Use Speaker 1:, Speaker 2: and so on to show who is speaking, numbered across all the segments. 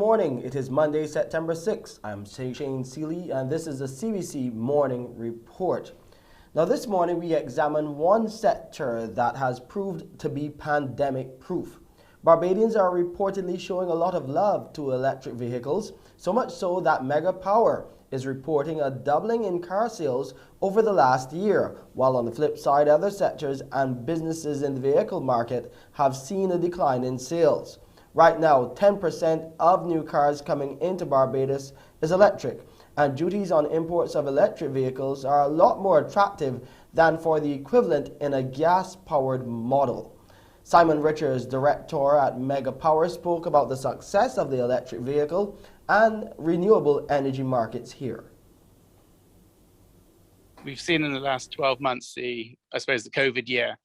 Speaker 1: morning. It is Monday, September 6th. I'm Shane Seeley, and this is the CBC Morning Report. Now, this morning we examine one sector that has proved to be pandemic-proof. Barbadians are reportedly showing a lot of love to electric vehicles, so much so that Mega Power is reporting a doubling in car sales over the last year, while on the flip side, other sectors and businesses in the vehicle market have seen a decline in sales. Right now, 10% of new cars coming into Barbados is electric, and duties on imports of electric vehicles are a lot more attractive than for the equivalent in a gas-powered model. Simon Richards, director at Mega Power, spoke about the success of the electric vehicle and renewable energy markets here.
Speaker 2: We've seen in the last 12 months, the COVID year,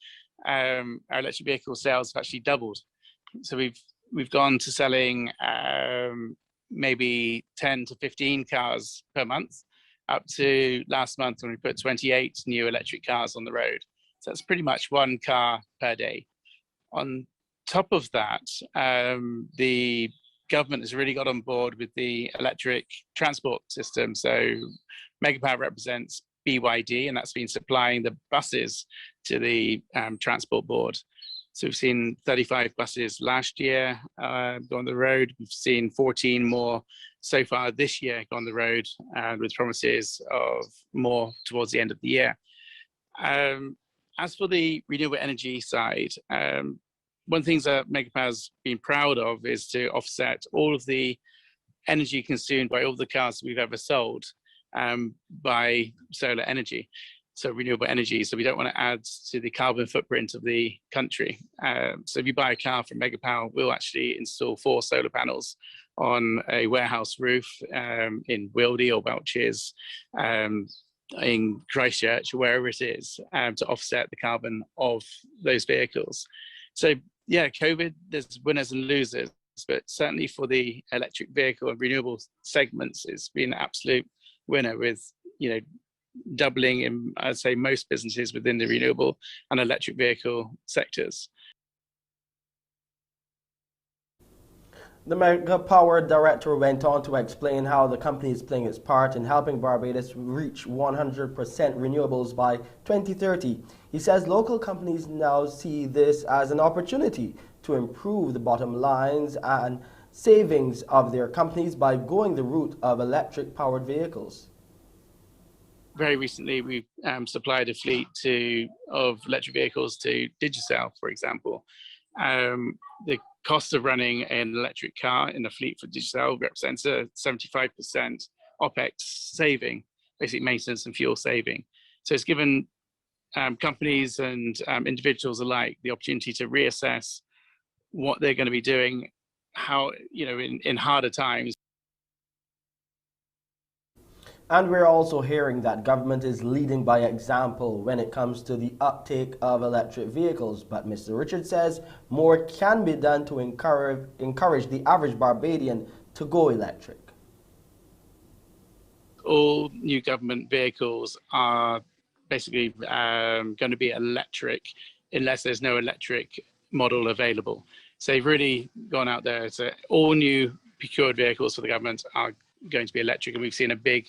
Speaker 2: our electric vehicle sales have actually doubled. So we've gone to selling maybe 10 to 15 cars per month, up to last month when we put 28 new electric cars on the road. So that's pretty much one car per day. On top of that, the government has really got on board with the electric transport system. So Mega Power represents BYD, and that's been supplying the buses to the transport board. So we've seen 35 buses last year go on the road. We've seen 14 more so far this year go on the road, with promises of more towards the end of the year. As for the renewable energy side, one of the things that Mega Power's been proud of is to offset all of the energy consumed by all the cars we've ever sold by solar energy. So renewable energy, so we don't want to add to the carbon footprint of the country. So if you buy a car from Mega Power, we'll actually install 4 solar panels on a warehouse roof in Wildy or Welches, in Christchurch, wherever it is, to offset the carbon of those vehicles. So yeah, COVID, there's winners and losers, but certainly for the electric vehicle and renewable segments, it's been an absolute winner with, doubling in, I'd say, most businesses within the renewable and electric vehicle sectors.
Speaker 1: The Mega Power director went on to explain how the company is playing its part in helping Barbados reach 100% renewables by 2030. He says local companies now see this as an opportunity to improve the bottom lines and savings of their companies by going the route of electric-powered vehicles.
Speaker 2: Very recently, we've supplied a fleet of electric vehicles to Digicel, for example. The cost of running an electric car in a fleet for Digicel represents a 75% OPEX saving, basic maintenance and fuel saving. So it's given companies and individuals alike the opportunity to reassess what they're going to be doing, how, in harder times.
Speaker 1: And we're also hearing that government is leading by example when it comes to the uptake of electric vehicles. But Mr. Richard says more can be done to encourage the average Barbadian to go electric.
Speaker 2: All new government vehicles are basically going to be electric unless there's no electric model available. So they've really gone out there. So all new procured vehicles for the government are going to be electric, and we've seen a big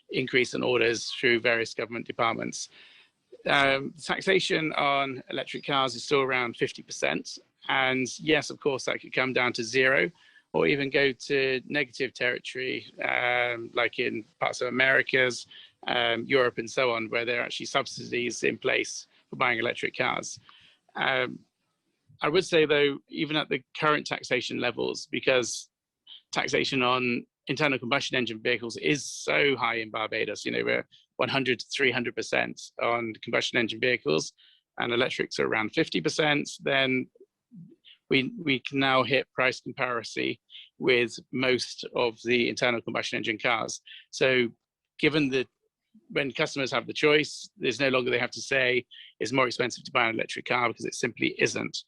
Speaker 2: increase in orders through various government departments. Taxation on electric cars is still around 50%, and yes, of course, that could come down to 0 or even go to negative territory, like in parts of Americas, Europe and so on, where there are actually subsidies in place for buying electric cars. I would say, though, even at the current taxation levels, because taxation on internal combustion engine vehicles is so high in Barbados, we're 100 to 300% on combustion engine vehicles, and electrics are around 50%, then we can now hit price comparity with most of the internal combustion engine cars. So given that when customers have the choice, there's no longer they have to say it's more expensive to buy an electric car, because it simply isn't.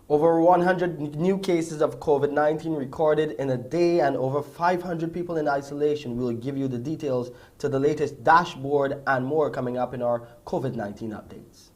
Speaker 1: Over 100 new cases of COVID-19 recorded in a day and over 500 people in isolation. We'll give you the details to the latest dashboard and more coming up in our COVID-19 updates.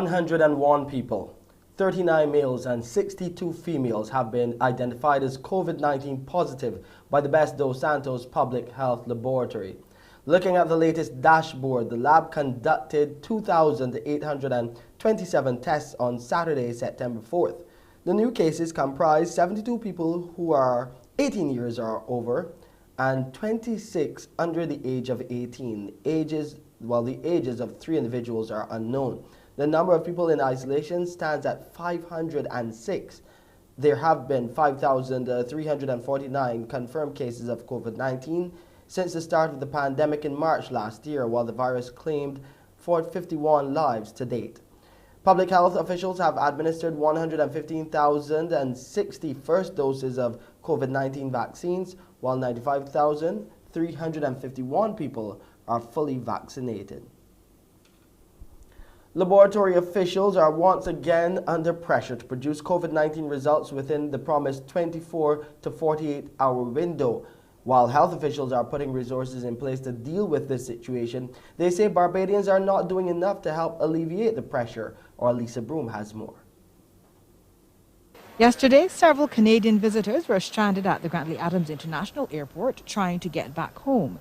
Speaker 1: 101 people, 39 males and 62 females have been identified as COVID-19 positive by the Best dos Santos Public Health Laboratory. Looking at the latest dashboard, the lab conducted 2,827 tests on Saturday, September 4th. The new cases comprise 72 people who are 18 years or over and 26 under the age of 18. The ages of 3 individuals are unknown. The number of people in isolation stands at 506. There have been 5,349 confirmed cases of COVID-19 since the start of the pandemic in March last year, while the virus claimed 451 lives to date. Public health officials have administered 115,060 first doses of COVID-19 vaccines, while 95,351 people are fully vaccinated. Laboratory officials are once again under pressure to produce COVID-19 results within the promised 24 to 48-hour window. While health officials are putting resources in place to deal with this situation, they say Barbadians are not doing enough to help alleviate the pressure, or Lisa Broom has more.
Speaker 3: Yesterday, several Canadian visitors were stranded at the Grantley Adams International Airport trying to get back home.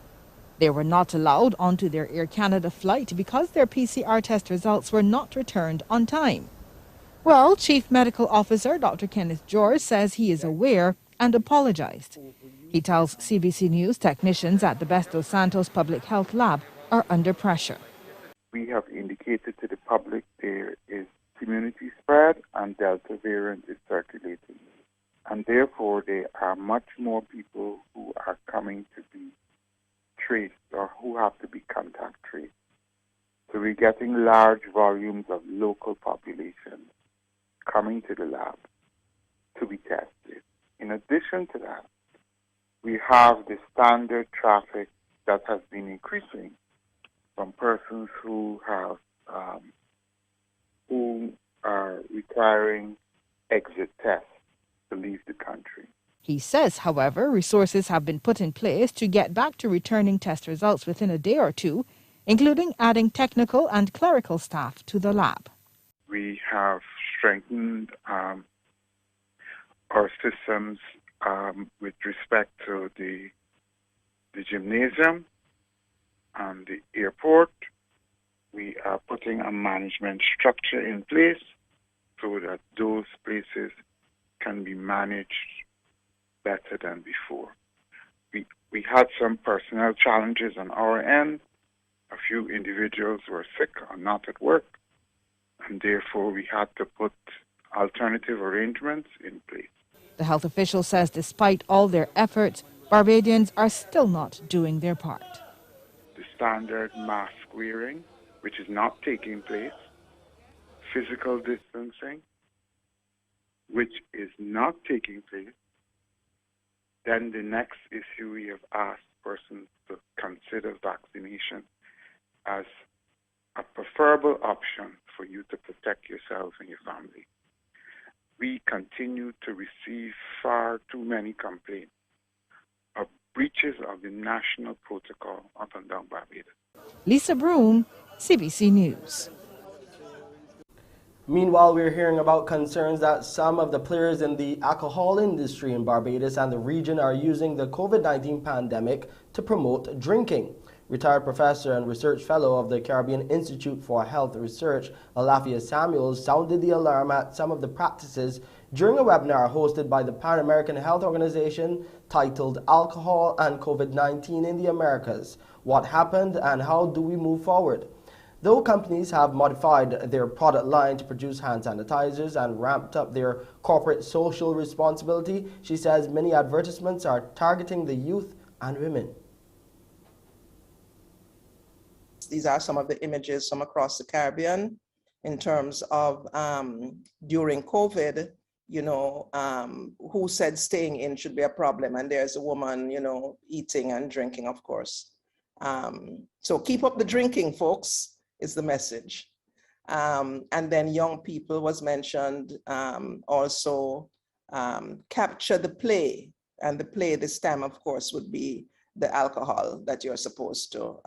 Speaker 3: They were not allowed onto their Air Canada flight because their PCR test results were not returned on time. Well, Chief Medical Officer Dr. Kenneth George says he is aware and apologized. He tells CBC News technicians at the Best dos Santos Public Health Lab are under pressure.
Speaker 4: We have indicated to the public there is community spread and Delta variant is circulating. And therefore, there are much more people who are coming to be traced or who have to be contact traced. So we're getting large volumes of local population coming to the lab to be tested. In addition to that, we have the standard traffic that has been increasing from persons who are requiring exit tests to leave the country.
Speaker 3: He says, however, resources have been put in place to get back to returning test results within a day or two, including adding technical and clerical staff to the lab.
Speaker 4: We have strengthened our systems with respect to the gymnasium and the airport. We are putting a management structure in place so that those places can be managed better than before. We had some personnel challenges on our end. A few individuals were sick or not at work, and therefore we had to put alternative arrangements in place.
Speaker 3: The health official says despite all their efforts, Barbadians are still not doing their part.
Speaker 4: The standard mask wearing, which is not taking place, physical distancing, which is not taking place. Then the next issue, we have asked persons to consider vaccination as a preferable option for you to protect yourself and your family. We continue to receive far too many complaints of breaches of the national protocol up and down Barbados.
Speaker 3: Lisa Broom, CBC News.
Speaker 1: Meanwhile, we're hearing about concerns that some of the players in the alcohol industry in Barbados and the region are using the COVID-19 pandemic to promote drinking. Retired professor and research fellow of the Caribbean Institute for Health Research, Alafia Samuels, sounded the alarm at some of the practices during a webinar hosted by the Pan American Health Organization titled Alcohol and COVID-19 in the Americas: What Happened and How Do We Move Forward? Though companies have modified their product line to produce hand sanitizers and ramped up their corporate social responsibility, she says many advertisements are targeting the youth and women.
Speaker 5: These are some of the images from across the Caribbean in terms of during COVID, who said staying in should be a problem. And there's a woman, eating and drinking, of course. So keep up the drinking, folks, is the message. And then young people was mentioned, also capture the play. And the play this time, of course, would be the alcohol that you're supposed to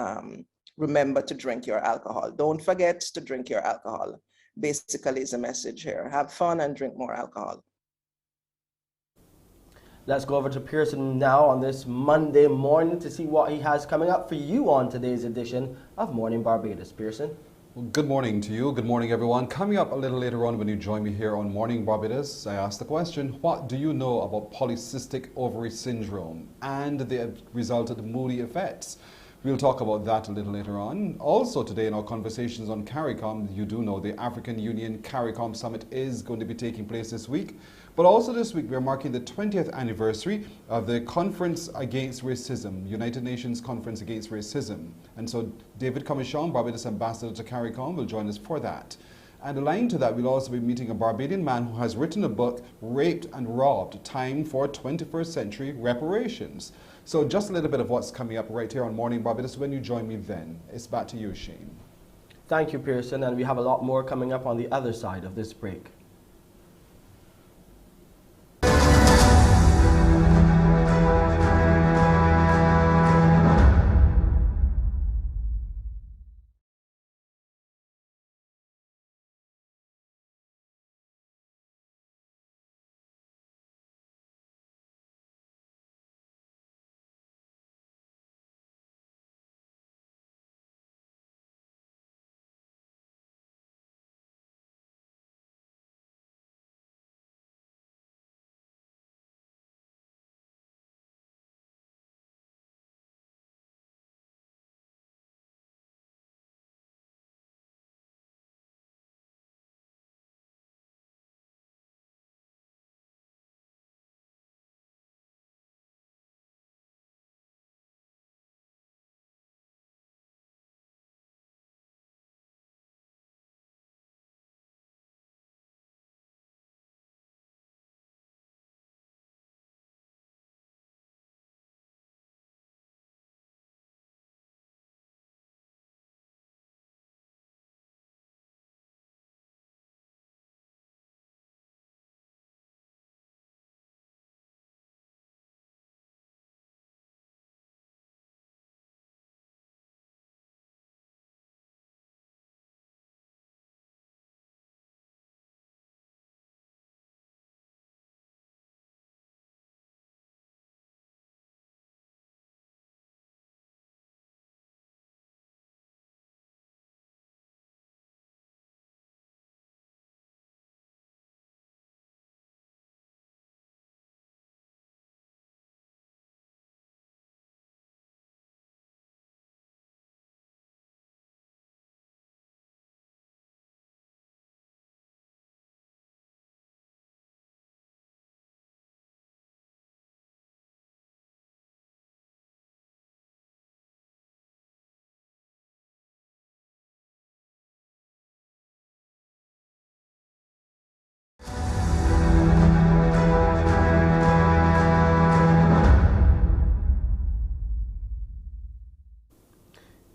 Speaker 5: remember to drink your alcohol. Don't forget to drink your alcohol. basically is a message here. Have fun and drink more alcohol.
Speaker 1: Let's go over to Pearson now on this Monday morning to see what he has coming up for you on today's edition of Morning Barbados. Pearson.
Speaker 6: Well, good morning to you. Good morning, everyone. Coming up a little later on when you join me here on Morning Barbados, I asked the question, what do you know about polycystic ovary syndrome and the resultant moody effects? We'll talk about that a little later on. Also today in our conversations on CARICOM, you do know the African Union CARICOM Summit is going to be taking place this week. But also this week, we're marking the 20th anniversary of the Conference Against Racism, United Nations Conference Against Racism. And so David Commichon, Barbados Ambassador to CARICOM, will join us for that. And aligned to that, we'll also be meeting a Barbadian man who has written a book, Raped and Robbed, Time for 21st Century Reparations. So just a little bit of what's coming up right here on Morning Barbados when you join me then. It's back to you, Shane.
Speaker 1: Thank you, Pearson, and we have a lot more coming up on the other side of this break.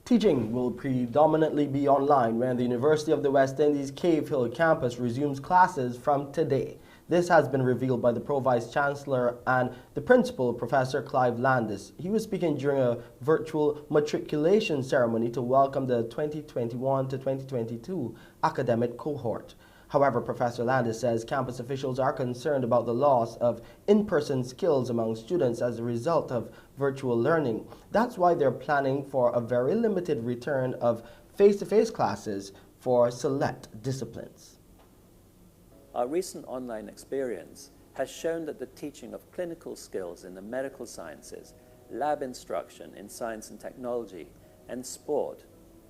Speaker 1: Teaching will predominantly be online when the University of the West Indies Cave Hill campus resumes classes from today. This has been revealed by the Pro-Vice Chancellor and the Principal, Professor Clive Landis. He was speaking during a virtual matriculation ceremony to welcome the 2021 to 2022 academic cohort. However, Professor Landis says campus officials are concerned about the loss of in-person skills among students as a result of virtual learning. That's why they're planning for a very limited return of face-to-face classes for select disciplines.
Speaker 7: Our recent online experience has shown that the teaching of clinical skills in the medical sciences, lab instruction in science and technology, and sport,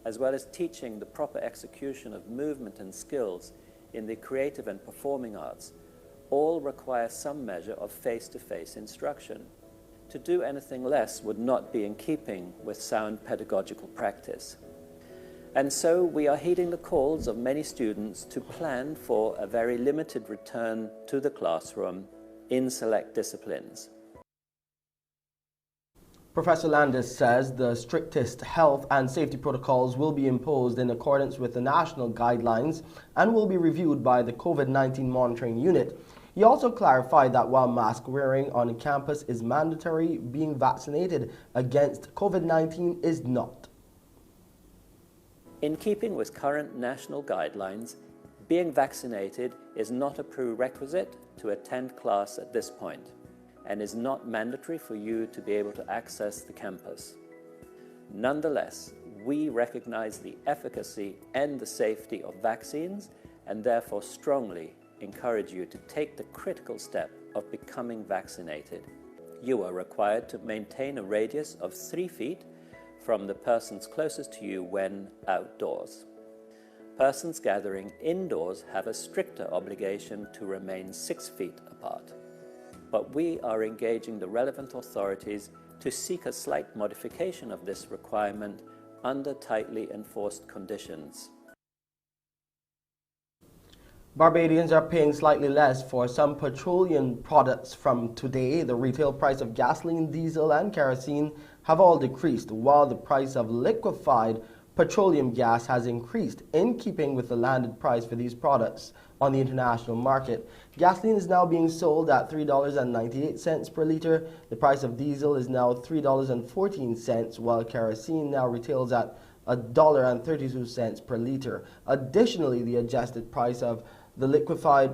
Speaker 7: as well as teaching the proper execution of movement and skills in the creative and performing arts, all require some measure of face-to-face instruction. To do anything less would not be in keeping with sound pedagogical practice. And so we are heeding the calls of many students to plan for a very limited return to the classroom in select disciplines.
Speaker 1: Professor Landis says the strictest health and safety protocols will be imposed in accordance with the national guidelines and will be reviewed by the COVID-19 monitoring unit. He also clarified that while mask wearing on campus is mandatory, being vaccinated against COVID-19 is not.
Speaker 7: In keeping with current national guidelines, Being vaccinated is not a prerequisite to attend class at this point and is not mandatory for you to be able to access the campus. Nonetheless, we recognize the efficacy and the safety of vaccines and therefore strongly encourage you to take the critical step of becoming vaccinated. You are required to maintain a radius of 3 feet from the persons closest to you when outdoors. Persons gathering indoors have a stricter obligation to remain 6 feet apart. But we are engaging the relevant authorities to seek a slight modification of this requirement under tightly enforced conditions.
Speaker 1: Barbadians are paying slightly less for some petroleum products from today. The retail price of gasoline, diesel, and kerosene have all decreased, while the price of liquefied petroleum gas has increased, in keeping with the landed price for these products on the international market. Gasoline is now being sold at $3.98 per liter. The price of diesel is now $3.14, while kerosene now retails at $1.32 per liter. Additionally, the adjusted price of the liquefied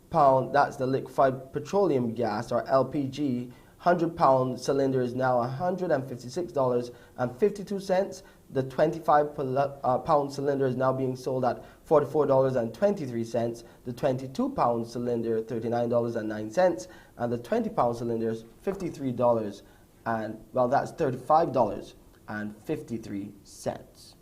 Speaker 1: pound, that's the liquefied petroleum gas, or LPG, 100-pound cylinder is now $156.52. The 25-pound cylinder is now being sold at $44.23. The 22-pound cylinder, $39.09. And the 20-pound cylinder is $53, and well, that's $35.53.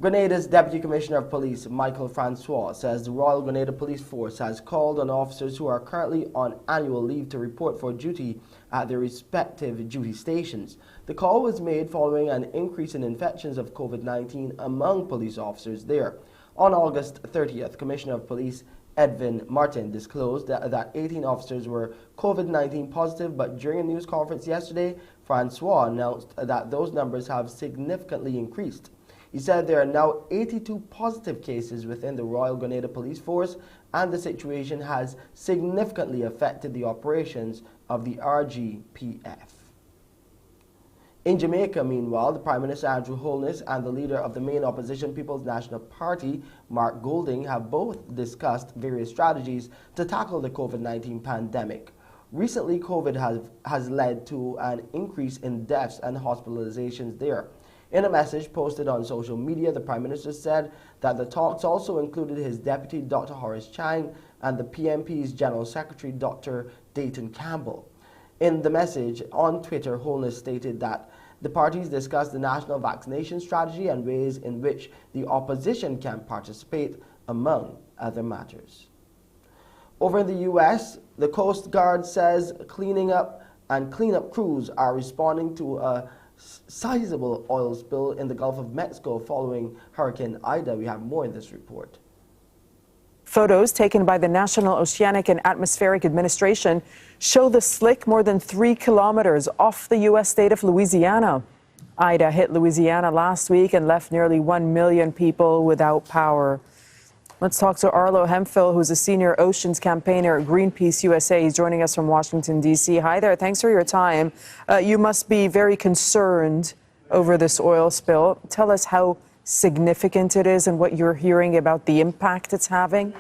Speaker 1: Grenada's Deputy Commissioner of Police, Michael Francois, says the Royal Grenada Police Force has called on officers who are currently on annual leave to report for duty at their respective duty stations. The call was made following an increase in infections of COVID-19 among police officers there. On August 30th, Commissioner of Police Edwin Martin disclosed that 18 officers were COVID-19 positive, but during a news conference yesterday, Francois announced that those numbers have significantly increased. He said there are now 82 positive cases within the Royal Grenada Police Force, and the situation has significantly affected the operations of the RGPF. In Jamaica, meanwhile, the Prime Minister Andrew Holness and the leader of the main opposition People's National Party, Mark Golding, have both discussed various strategies to tackle the COVID-19 pandemic. Recently, COVID has led to an increase in deaths and hospitalizations there. In a message posted on social media, the Prime Minister said that the talks also included his deputy, Dr. Horace Chang, and the PMP's General Secretary, Dr. Dayton Campbell. In the message on Twitter, Holness stated that the parties discussed the national vaccination strategy and ways in which the opposition can participate, among other matters. Over in the U.S., the Coast Guard says cleanup crews are responding to a sizable oil spill in the Gulf of Mexico following Hurricane Ida. We have more in this report.
Speaker 8: Photos taken by the National Oceanic and Atmospheric Administration show the slick more than 3 kilometers off the U.S. state of Louisiana. Ida hit Louisiana last week and left nearly 1 million people without power. Let's talk to Arlo Hemphill, who's a senior oceans campaigner at Greenpeace USA. He's joining us from Washington, D.C. Hi there. Thanks for your time. You must be very concerned over this oil spill. Tell us how significant it is and what you're hearing about the impact it's having.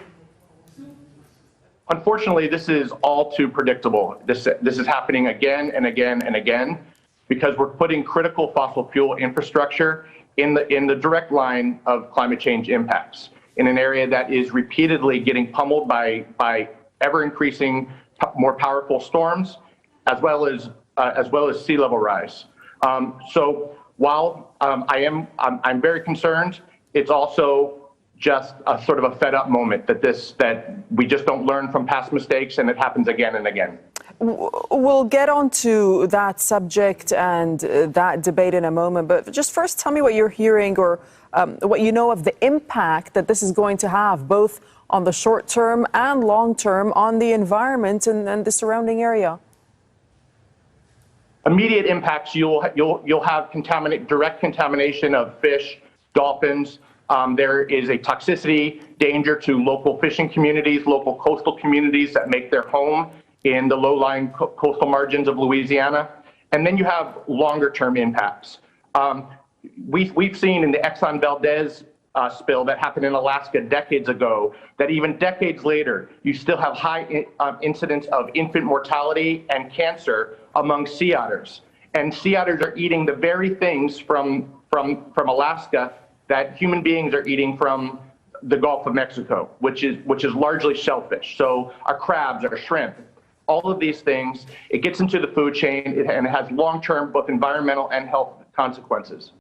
Speaker 9: Unfortunately, this is all too predictable. This is happening again and again and again because we're putting critical fossil fuel infrastructure in the direct line of climate change impacts, in an area that is repeatedly getting pummeled by ever-increasing, more powerful storms, as well as sea level rise. So while I'm very concerned, it's also just a sort of a fed-up moment that we just don't learn from past mistakes, and it happens again and again.
Speaker 8: We'll get on to that subject and that debate in a moment, but just first tell me what you're hearing or what you know of the impact that this is going to have, both on the short term and long term, on the environment and the surrounding area.
Speaker 9: Immediate impacts, you'll have direct contamination of fish, dolphins. There is a toxicity danger to local fishing communities, local coastal communities that make their home in the low-lying coastal margins of Louisiana. And then you have longer-term impacts. We've seen in the Exxon Valdez spill that happened in Alaska decades ago, that even decades later, you still have high incidence of infant mortality and cancer among sea otters. And sea otters are eating the very things from Alaska that human beings are eating from the Gulf of Mexico, which is largely shellfish. So our crabs, our shrimp, all of these things, it gets into the food chain and it has long-term both environmental and health consequences.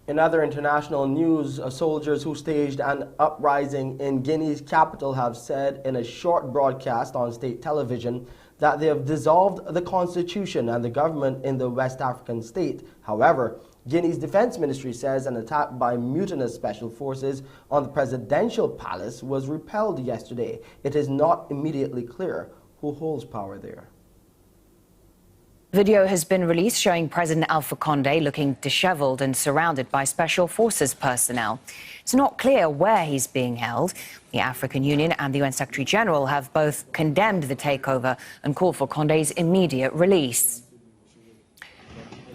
Speaker 1: In other international news, soldiers who staged an uprising in Guinea's capital have said in a short broadcast on state television that they have dissolved the constitution and the government in the West African state. However, Guinea's defense ministry says an attack by mutinous special forces on the presidential palace was repelled yesterday. It is not immediately clear who holds power there.
Speaker 10: Video has been released showing President Alpha Condé looking disheveled and surrounded by special forces personnel. It's not clear where he's being held. The African Union and the UN Secretary General have both condemned the takeover and called for Condé's immediate release.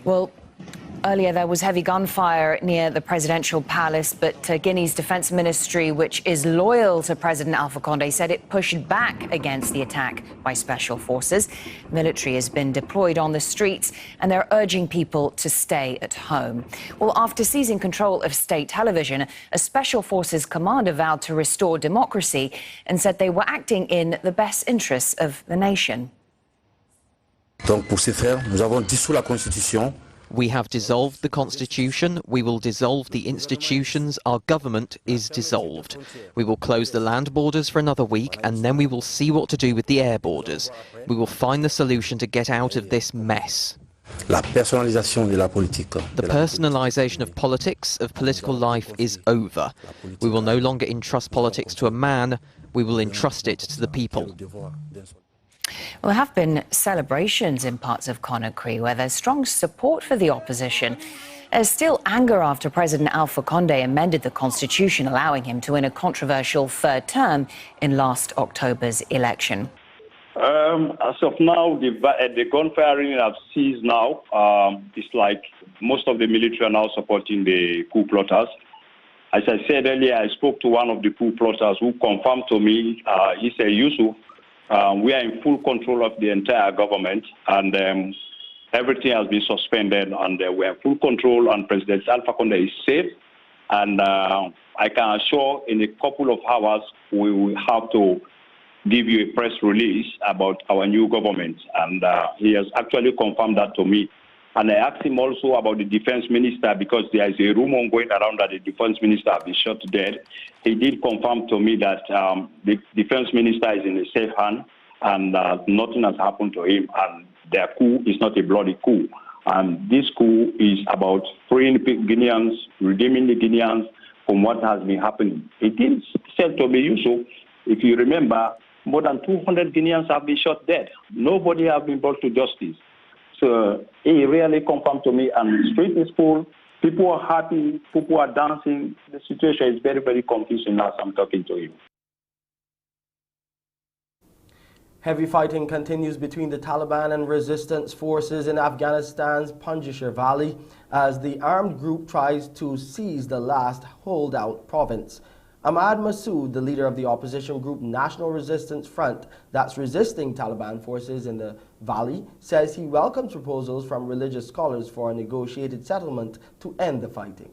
Speaker 10: Well, earlier there was heavy gunfire near the presidential palace, but Guinea's defense ministry, which is loyal to President Alpha Condé, said it pushed back against the attack by special forces. Military has been deployed on the streets and they're urging people to stay at home. Well, after seizing control of state television, a special forces commander vowed to restore democracy and said they were acting in the best interests of the nation.
Speaker 11: Donc pour ce faire, nous avons dissous la Constitution.
Speaker 12: We have dissolved the Constitution, we will dissolve the institutions, our government is dissolved. We will close the land borders for another week and then we will see what to do with the air borders. We will find the solution to get out of this mess.
Speaker 11: La personnalisation de la politique.
Speaker 12: The personalisation of politics, of political life, is over. We will no longer entrust politics to a man, we will entrust it to the people.
Speaker 10: Well, there have been celebrations in parts of Conakry where there's strong support for the opposition. There's still anger after President Alpha Condé amended the constitution, allowing him to win a controversial third term in last October's election.
Speaker 13: As of now, the gunfiring have ceased now. It's like most of the military are now supporting the coup plotters. As I said earlier, I spoke to one of the coup plotters who confirmed to me, he said, Yusuf, we are in full control of the entire government, and everything has been suspended, and we are in full control, and President Alpha Condé is safe. And I can assure in a couple of hours, we will have to give you a press release about our new government. And he has actually confirmed that to me. And I asked him also about the defense minister, because there is a rumor going around that the defense minister has been shot dead. He did confirm to me that the defense minister is in a safe hand and nothing has happened to him. And their coup is not a bloody coup. And this coup is about freeing the Guineans, redeeming the Guineans from what has been happening. He did say to me, Yusuf, if you remember, more than 200 Guineans have been shot dead. Nobody has been brought to justice. So he really confirmed to me, and the street is full. People are happy. People are dancing. The situation is very, very confusing as I'm talking to you.
Speaker 1: Heavy fighting continues between the Taliban and resistance forces in Afghanistan's Panjshir Valley as the armed group tries to seize the last holdout province. Ahmad Massoud, the leader of the opposition group National Resistance Front that's resisting Taliban forces in the valley, says he welcomes proposals from religious scholars for a negotiated settlement to end the fighting.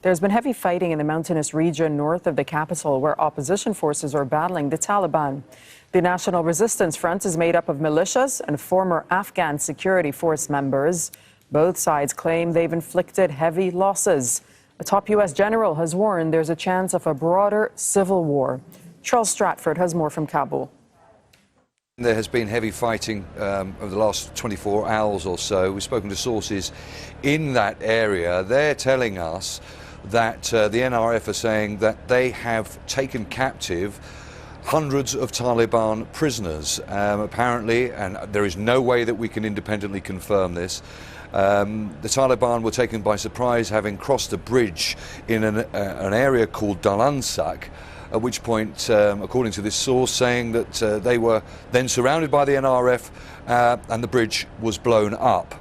Speaker 8: There's been heavy fighting in the mountainous region north of the capital where opposition forces are battling the Taliban. The National Resistance Front is made up of militias and former Afghan security force members. Both sides claim they've inflicted heavy losses. A top U.S. general has warned there's a chance of a broader civil war. Charles Stratford has more from Kabul.
Speaker 14: There has been heavy fighting over the last 24 hours or so. We've spoken to sources in that area. They're telling us that the NRF are saying that they have taken captive hundreds of Taliban prisoners, apparently, and there is no way that we can independently confirm this. The Taliban were taken by surprise, having crossed a bridge in an area called Dalansak, at which point, according to this source, saying that they were then surrounded by the NRF and the bridge was blown up.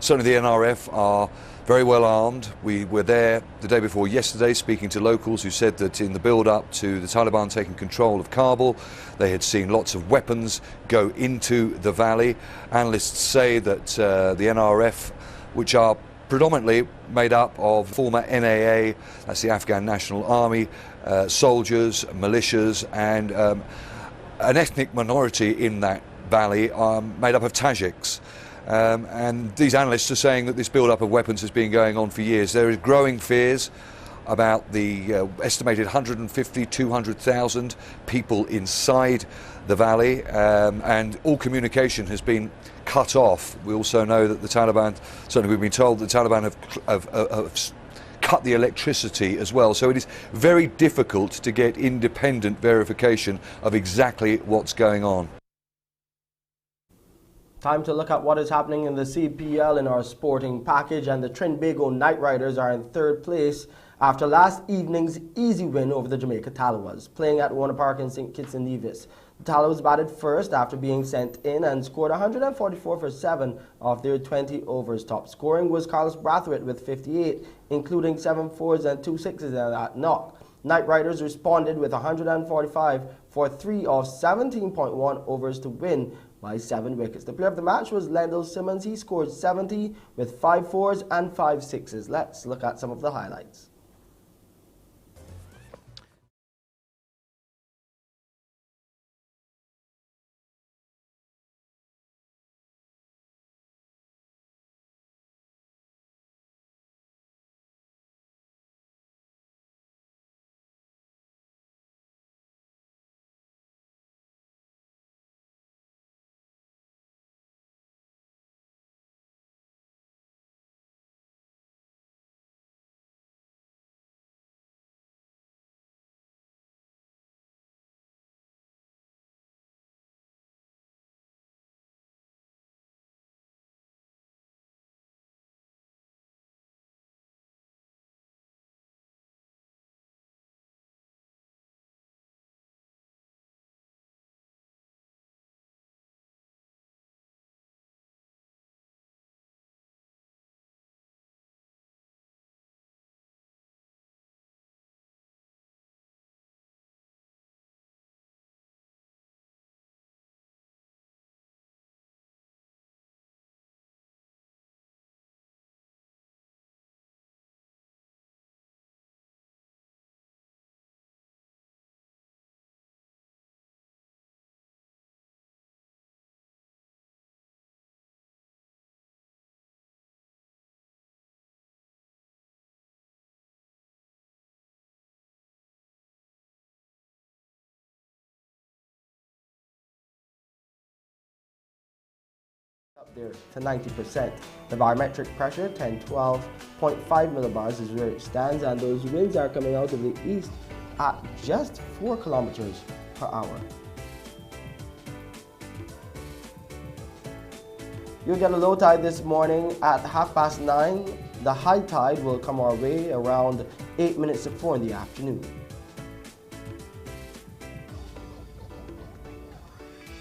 Speaker 14: Certainly the NRF are very well armed. We were there the day before yesterday speaking to locals who said that in the build-up to the Taliban taking control of Kabul, they had seen lots of weapons go into the valley. Analysts say that the NRF, which are predominantly made up of former NAA, that's the Afghan National Army, soldiers, militias, and an ethnic minority in that valley made up of Tajiks. And these analysts are saying that this build-up of weapons has been going on for years. There is growing fears about the estimated 150, 200,000 people inside the valley, and all communication has been cut off. We also know that the Taliban, certainly we've been told the Taliban have cut the electricity as well. So it is very difficult to get independent verification of exactly what's going on.
Speaker 1: Time to look at what is happening in the CPL in our sporting package, and the Trinbago Knight Riders are in third place after last evening's easy win over the Jamaica Talawas, playing at Warner Park in St. Kitts and Nevis. The Talawas batted first after being sent in and scored 144 for 7 of their 20 overs. Top scoring was Carlos Brathwaite with 58, including 7 4s and 2 6s in that knock. Knight Riders responded with 145 for 3 of 17.1 overs to win by 7 wickets. The player of the match was Lendl Simmons. He scored 70 with 5 4s and 5 6s. Let's look at some of the highlights. Up there to 90%. The barometric pressure, 1012.5 millibars, is where it stands, and those winds are coming out of the east at just 4 kilometers per hour. You'll get a low tide this morning at 9:30. The high tide will come our way around 8 minutes to 4 in the afternoon.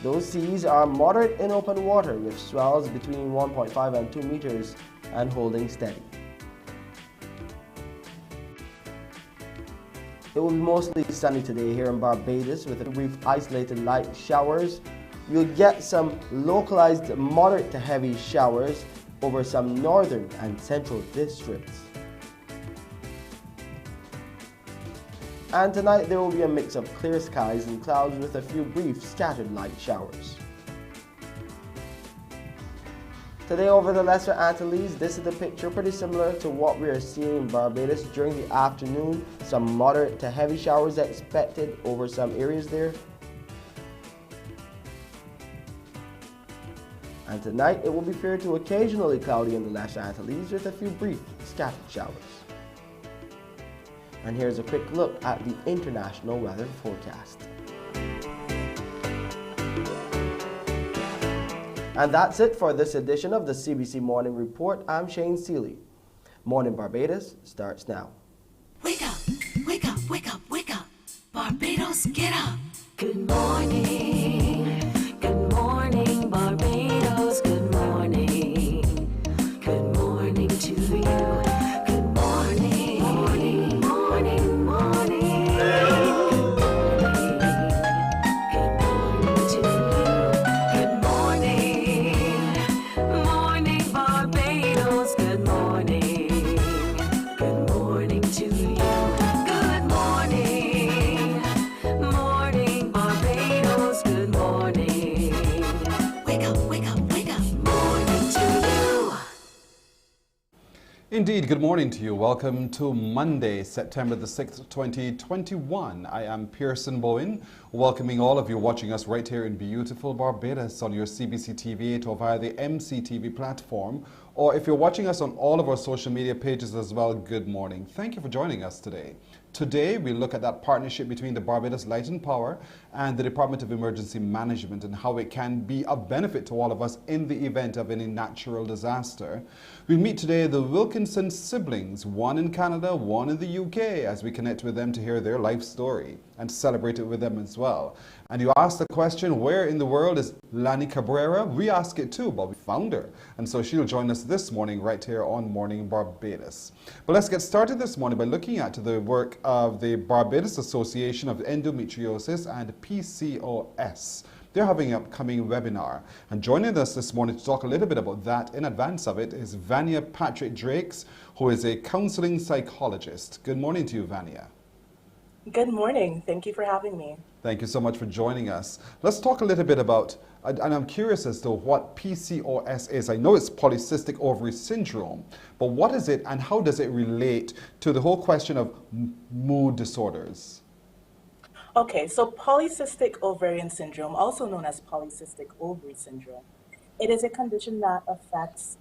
Speaker 1: Those seas are moderate in open water with swells between 1.5 and 2 meters and holding steady. It will be mostly sunny today here in Barbados with a brief isolated light showers. You'll get some localized moderate to heavy showers over some northern and central districts. And tonight there will be a mix of clear skies and clouds with a few brief scattered light showers. Today over the Lesser Antilles, this is the picture pretty similar to what we are seeing in Barbados during the afternoon. Some moderate to heavy showers expected over some areas there. And tonight it will be fair to occasionally cloudy in the Lesser Antilles with a few brief scattered showers. And here's a quick look at the international weather forecast. And that's it for this edition of the CBC Morning Report. I'm Shane Seeley. Morning Barbados starts now.
Speaker 15: Wake up, wake up, wake up, wake up. Barbados, get up. Good morning. Good morning, Barbados. Good morning. Good morning to you.
Speaker 6: Indeed, good morning to you. Welcome to Monday, September the 6th, 2021. I am Pearson Bowen, welcoming all of you watching us right here in beautiful Barbados on your CBC TV 8 or via the MCTV platform. Or if you're watching us on all of our social media pages as well, good morning. Thank you for joining us today. Today, we look at that partnership between the Barbados Light and Power and the Department of Emergency Management and how it can be of benefit to all of us in the event of any natural disaster. We meet today the Wilkinson siblings, one in Canada, one in the UK, as we connect with them to hear their life story and celebrate it with them as well. And you ask the question, where in the world is Lani Cabrera? We ask it too, but we found her. And so she'll join us this morning right here on Morning Barbados. But let's get started this morning by looking at the work of the Barbados Association of Endometriosis and PCOS. They're having an upcoming webinar. And joining us this morning to talk a little bit about that in advance of it is Vania Patrick Drakes, who is a counseling psychologist. Good morning to you, Vania.
Speaker 16: Good morning. Thank you for having me.
Speaker 6: Thank you so much for joining us. Let's talk a little bit about, and I'm curious as to what PCOS is. I know it's polycystic ovary syndrome, but what is it and how does it relate to the whole question of mood disorders?
Speaker 16: Okay, so polycystic ovarian syndrome, also known as polycystic ovary syndrome, it is a condition that affects,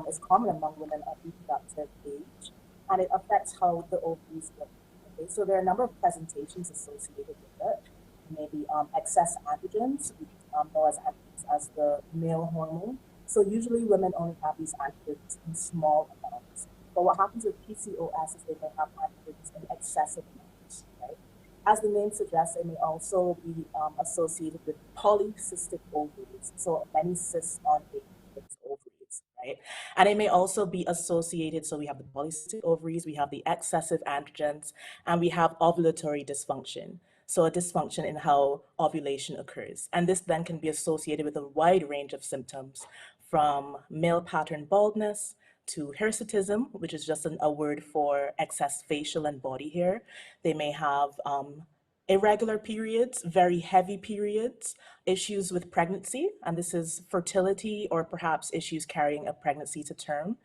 Speaker 16: is common among women of reproductive age, and it affects how the ovaries look. Okay, so there are a number of presentations associated with it. Maybe excess androgens, known as androgens as the male hormone. So usually women only have these androgens in small amounts. But what happens with PCOS is they may have androgens in excessive amounts, right? As the name suggests, it may also be associated with polycystic ovaries. So many cysts on these ovaries, right? And it may also be associated, so we have the polycystic ovaries, we have the excessive androgens, and we have ovulatory dysfunction. So a dysfunction in how ovulation occurs. And this then can be associated with a wide range of symptoms from male pattern baldness to hirsutism, which is just a word for excess facial and body hair. They may have irregular periods, very heavy periods, issues with pregnancy, and this is fertility or perhaps issues carrying a pregnancy to term.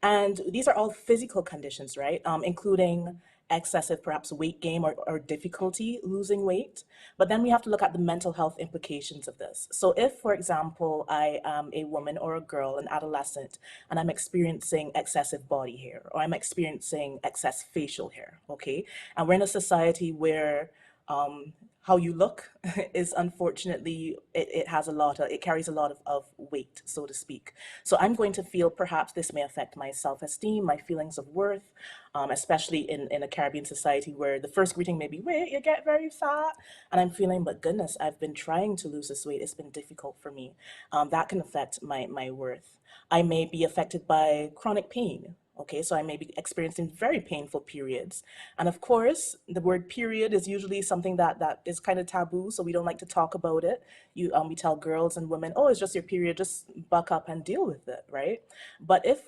Speaker 16: And these are all physical conditions, right? Including excessive perhaps weight gain or difficulty losing weight. But then we have to look at the mental health implications of this. So if, for example, I am a woman or a girl, an adolescent, and I'm experiencing excessive body hair, or I'm experiencing excess facial hair, okay? And we're in a society where how you look is unfortunately, it carries a lot of weight, so to speak. So I'm going to feel perhaps this may affect my self-esteem, my feelings of worth, especially in a Caribbean society where the first greeting may be, wait, you get very fat. And I'm feeling, but goodness, I've been trying to lose this weight. It's been difficult for me. That can affect my worth. I may be affected by chronic pain. Okay, so I may be experiencing very painful periods. And of course, the word period is usually something that is kind of taboo, so we don't like to talk about it. We tell girls and women, oh, it's just your period, just buck up and deal with it, right? But if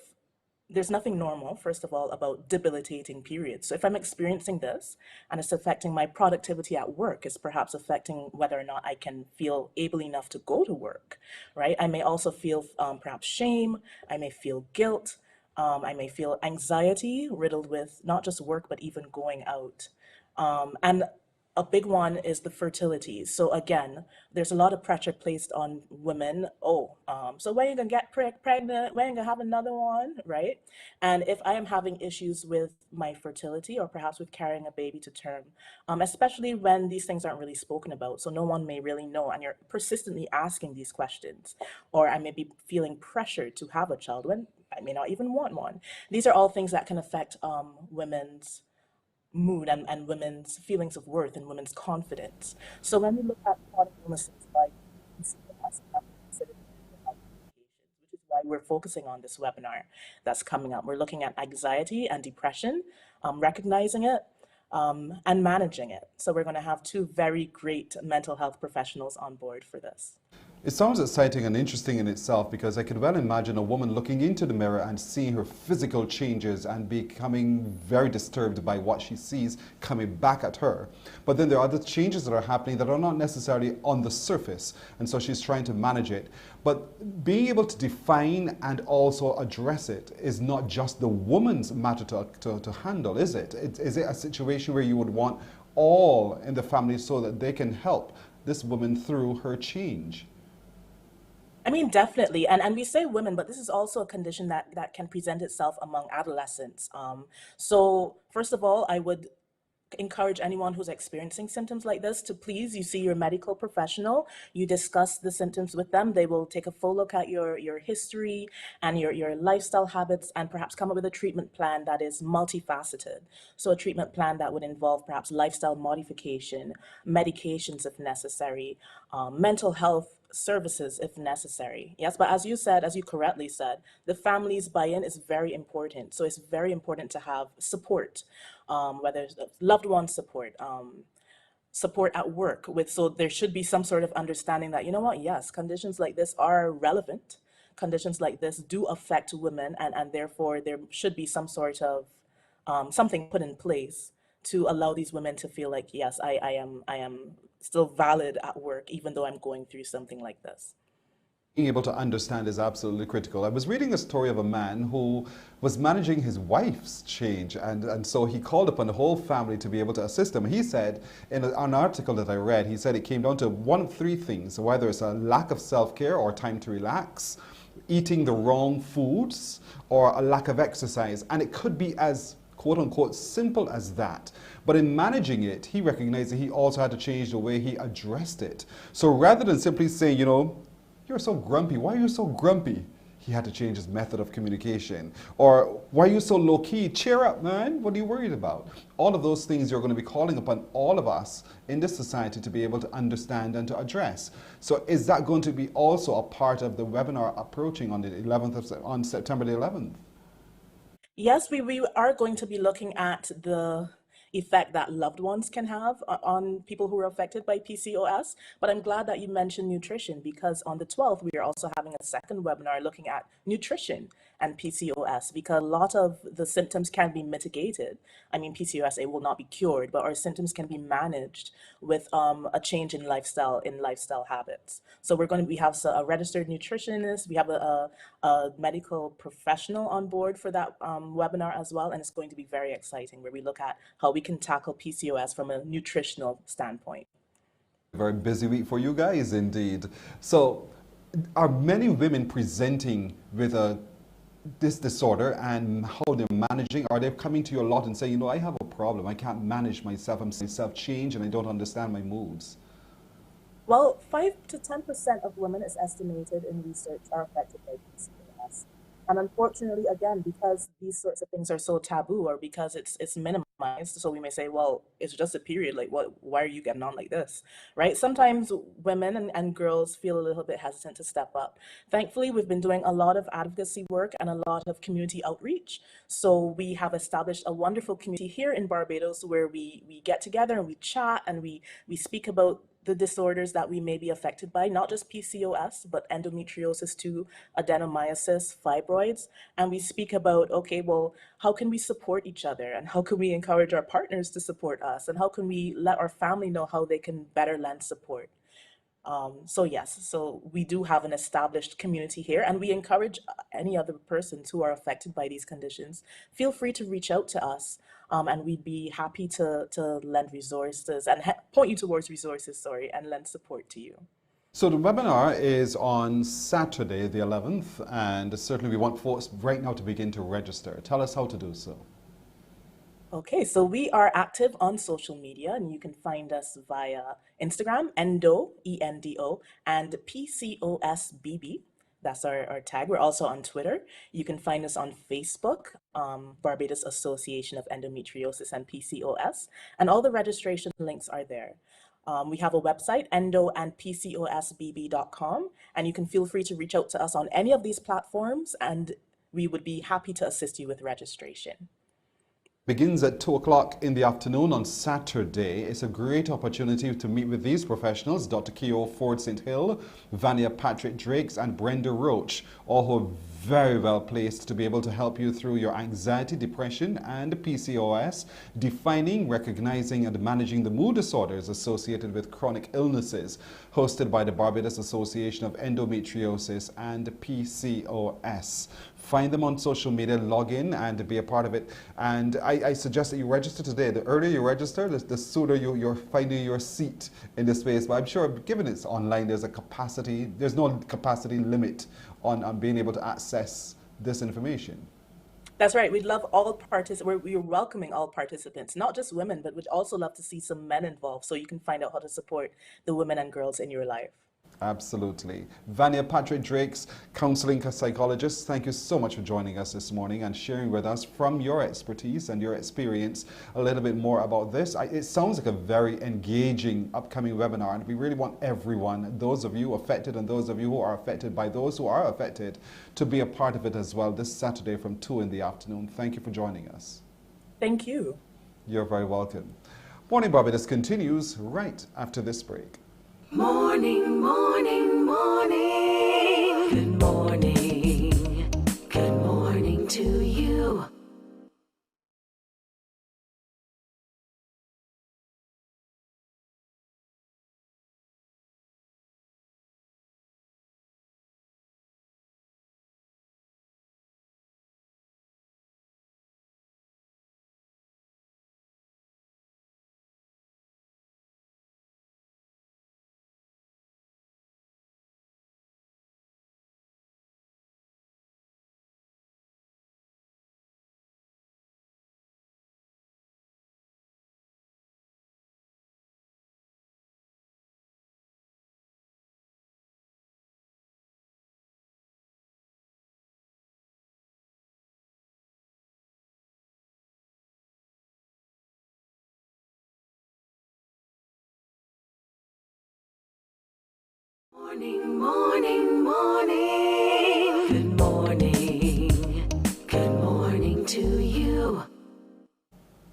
Speaker 16: there's nothing normal, first of all, about debilitating periods. So if I'm experiencing this and it's affecting my productivity at work, it's perhaps affecting whether or not I can feel able enough to go to work, right? I may also feel perhaps shame, I may feel guilt, I may feel anxiety riddled with not just work, but even going out. And a big one is the fertility. So again, there's a lot of pressure placed on women. So when are you gonna get pregnant? When are you gonna have another one, right? And if I am having issues with my fertility or perhaps with carrying a baby to term, especially when these things aren't really spoken about, so no one may really know, and you're persistently asking these questions, or I may be feeling pressured to have a child when I may not even want one. These are all things that can affect women's mood and women's feelings of worth and women's confidence. So when we look at chronic illnesses like PCOS, which is why we're focusing on this webinar that's coming up. We're looking at anxiety and depression, recognizing it, and managing it. So we're going to have two very great mental health professionals on board for this.
Speaker 6: It sounds exciting and interesting in itself, because I could well imagine a woman looking into the mirror and seeing her physical changes and becoming very disturbed by what she sees coming back at her. But then there are other changes that are happening that are not necessarily on the surface, and so she's trying to manage it. But being able to define and also address it is not just the woman's matter to handle, is it? Is it a situation where you would want all in the family so that they can help this woman through her change?
Speaker 16: I mean, definitely. And we say women, but this is also a condition that can present itself among adolescents. So first of all, I would encourage anyone who's experiencing symptoms like this to please, you see your medical professional, you discuss the symptoms with them. They will take a full look at your history and your lifestyle habits, and perhaps come up with a treatment plan that is multifaceted. So a treatment plan that would involve perhaps lifestyle modification, medications if necessary, mental health services if necessary. Yes, but as you correctly said, the family's buy-in is very important. So it's very important to have support, whether it's loved one support, support at work with, so there should be some sort of understanding that, you know what, yes, conditions like this are relevant. Conditions like this do affect women, and therefore there should be some sort of something put in place to allow these women to feel like, yes, I am still valid at work, even though I'm going through something like this.
Speaker 6: Being able to understand is absolutely critical. I was reading a story of a man who was managing his wife's change, and so he called upon the whole family to be able to assist him. He said, in an article that I read, he said it came down to one of three things: whether it's a lack of self-care or time to relax, eating the wrong foods, or a lack of exercise. And it could be as quote-unquote simple as that. But in managing it, he recognized that he also had to change the way he addressed it. So rather than simply say, you know, you're so grumpy, why are you so grumpy? He had to change his method of communication. Or, why are you so low-key? Cheer up, man, what are you worried about? All of those things you're going to be calling upon all of us in this society to be able to understand and to address. So is that going to be also a part of the webinar approaching on the 11th on September the 11th?
Speaker 16: Yes, we are going to be looking at the effect that loved ones can have on people who are affected by PCOS. But I'm glad that you mentioned nutrition, because on the 12th, we are also having a second webinar looking at nutrition and PCOS, because a lot of the symptoms can be mitigated. I mean, PCOS, it will not be cured, but our symptoms can be managed with a change in lifestyle habits. So we have a registered nutritionist, we have a medical professional on board for that webinar as well, and it's going to be very exciting, where we look at how we can tackle PCOS from a nutritional standpoint.
Speaker 6: Very busy week for you guys indeed. So are many women presenting with this disorder, and how they're managing? Are they coming to you a lot and saying, you know, I have a problem, I can't manage myself, I'm self-change and I don't understand my moods?
Speaker 16: Well, 5 to 10% of women, is estimated in research, are affected by PCOS. And unfortunately, again, because these sorts of things are so taboo, or because it's minimized, so we may say, well, it's just a period, like, why are you getting on like this, right? Sometimes women and girls feel a little bit hesitant to step up. Thankfully, we've been doing a lot of advocacy work and a lot of community outreach. So we have established a wonderful community here in Barbados, where we get together and we chat and we speak about the disorders that we may be affected by, not just PCOS, but endometriosis too, adenomyosis, fibroids. And we speak about, okay, well, how can we support each other? And how can we encourage our partners to support us? And how can we let our family know how they can better lend support? So yes, so we do have an established community here, and we encourage any other persons who are affected by these conditions, feel free to reach out to us, and we'd be happy to lend resources and point you towards resources, and lend support to you.
Speaker 6: So the webinar is on Saturday the 11th, and certainly we want folks right now to begin to register. Tell us how to do so.
Speaker 16: Okay, so we are active on social media, and you can find us via Instagram, Endo, E-N-D-O, and PCOSBB. That's our tag. We're also on Twitter. You can find us on Facebook, Barbados Association of Endometriosis and PCOS, and all the registration links are there. We have a website, endoandpcosbb.com, and you can feel free to reach out to us on any of these platforms, and we would be happy to assist you with registration.
Speaker 6: Begins at 2 o'clock in the afternoon on Saturday. It's a great opportunity to meet with these professionals, Dr. Keo Ford St. Hill, Vania Patrick Drakes, and Brenda Roach, all who are very well placed to be able to help you through your anxiety, depression, and PCOS, defining, recognizing, and managing the mood disorders associated with chronic illnesses, hosted by the Barbados Association of Endometriosis and PCOS. Find them on social media, log in and be a part of it. And I suggest that you register today. The earlier you register, the sooner you're finding your seat in the space. But I'm sure, given it's online, there's no capacity limit on being able to access this information.
Speaker 16: That's right. We'd love all participants. We're welcoming all participants, not just women, but we'd also love to see some men involved so you can find out how to support the women and girls in your life.
Speaker 6: Absolutely. Vania Patrick Drakes, counseling psychologist, thank you so much for joining us this morning and sharing with us from your expertise and your experience a little bit more about this. It sounds like a very engaging upcoming webinar, and we really want everyone, those of you affected and those of you who are affected by those who are affected, to be a part of it as well this Saturday from 2 in the afternoon. Thank you for joining us.
Speaker 16: Thank you.
Speaker 6: You're very welcome. Morning Barbados continues right after this break.
Speaker 15: Morning, morning, morning. Good morning. Good morning to you. Morning, morning, morning. Good morning. Good morning to you.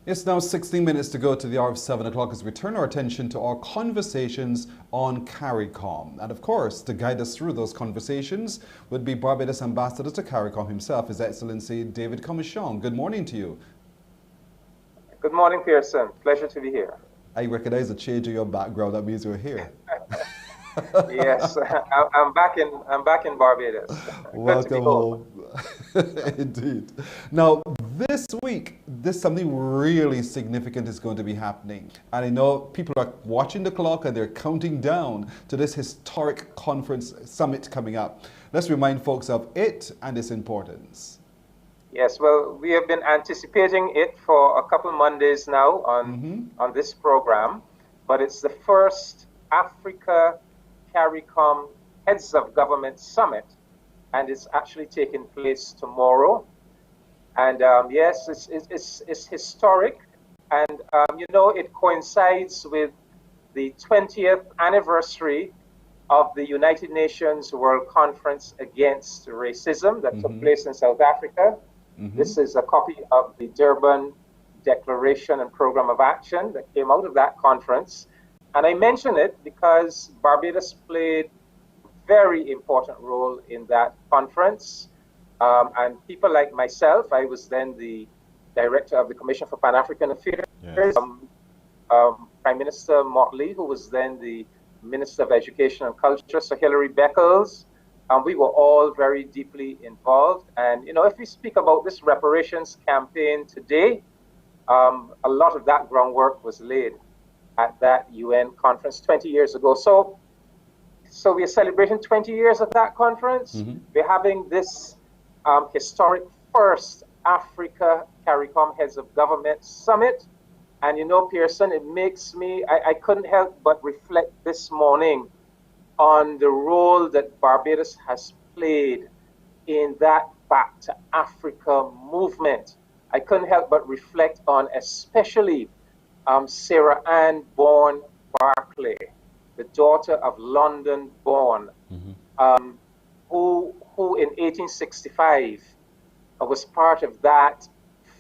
Speaker 6: It's now 16 minutes to go to the hour of 7 o'clock as we turn our attention to our conversations on CARICOM. And of course, to guide us through those conversations would be Barbados Ambassador to CARICOM himself, His Excellency David Commichon. Good morning to you.
Speaker 17: Good morning, Pearson. Pleasure to be here.
Speaker 6: I recognize the change in your background. That means you're here.
Speaker 17: Yes, I'm back in Barbados.
Speaker 6: Welcome home. Indeed. Now, this week, something really significant is going to be happening. And I know people are watching the clock and they're counting down to this historic conference summit coming up. Let's remind folks of it and its importance.
Speaker 17: Yes, well, we have been anticipating it for a couple Mondays now on this program, but it's the first Africa CARICOM Heads of Government Summit, and it's actually taking place tomorrow. And yes, it's historic, and you know, it coincides with the 20th anniversary of the United Nations World Conference Against Racism that took place in South Africa. This is a copy of the Durban Declaration and Program of Action that came out of that conference. And I mention it because Barbados played a very important role in that conference. And people like myself, I was then the director of the Commission for Pan-African Affairs. Yes. Prime Minister Motley, who was then the Minister of Education and Culture, Sir Hilary Beckles. We were all very deeply involved. And, you know, if we speak about this reparations campaign today, a lot of that groundwork was laid at that UN conference 20 years ago. So we are celebrating 20 years of that conference. We're having this historic first Africa CARICOM Heads of Government Summit. And you know, Pearson, it makes me, I couldn't help but reflect this morning on the role that Barbados has played in that Back to Africa movement. I couldn't help but reflect on especially Sarah Ann Bourne Barclay, the daughter of London Bourne, who in 1865 was part of that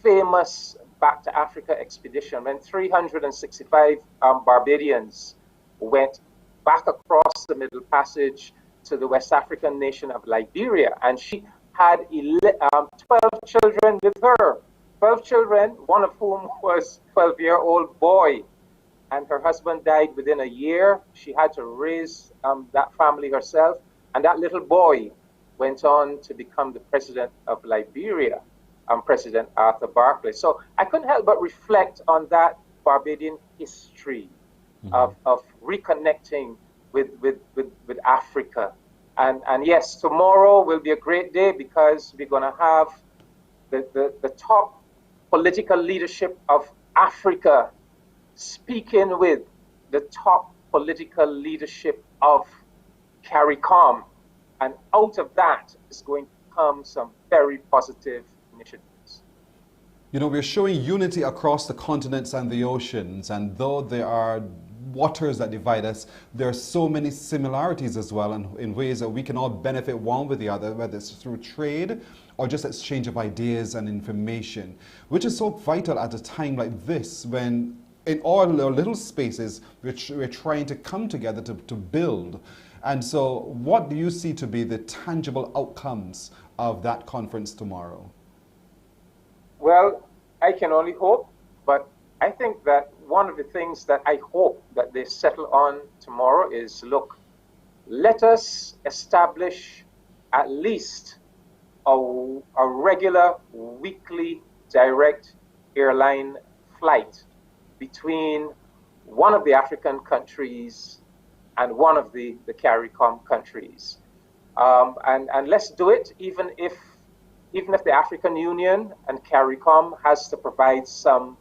Speaker 17: famous Back to Africa expedition, when 365 Barbadians went back across the Middle Passage to the West African nation of Liberia, and she had 12 children with her. 12 children, one of whom was a 12-year-old boy, and her husband died within a year. She had to raise that family herself, and that little boy went on to become the president of Liberia, President Arthur Barclay. So I couldn't help but reflect on that Barbadian history of reconnecting with Africa. And yes, tomorrow will be a great day because we're going to have the top political leadership of Africa speaking with the top political leadership of CARICOM. And out of that is going to come some very positive initiatives.
Speaker 6: You know, we're showing unity across the continents and the oceans, and though there are waters that divide us, there are so many similarities as well, and in ways that we can all benefit one with the other, whether it's through trade or just exchange of ideas and information, which is so vital at a time like this when in all our little spaces we're trying to come together to build. And so what do you see to be the tangible outcomes of that conference tomorrow?
Speaker 17: Well, I can only hope, but I think that one of the things that I hope that they settle on tomorrow is, look, let us establish at least a regular weekly direct airline flight between one of the African countries and one of the CARICOM countries. And let's do it even if the African Union and CARICOM has to provide some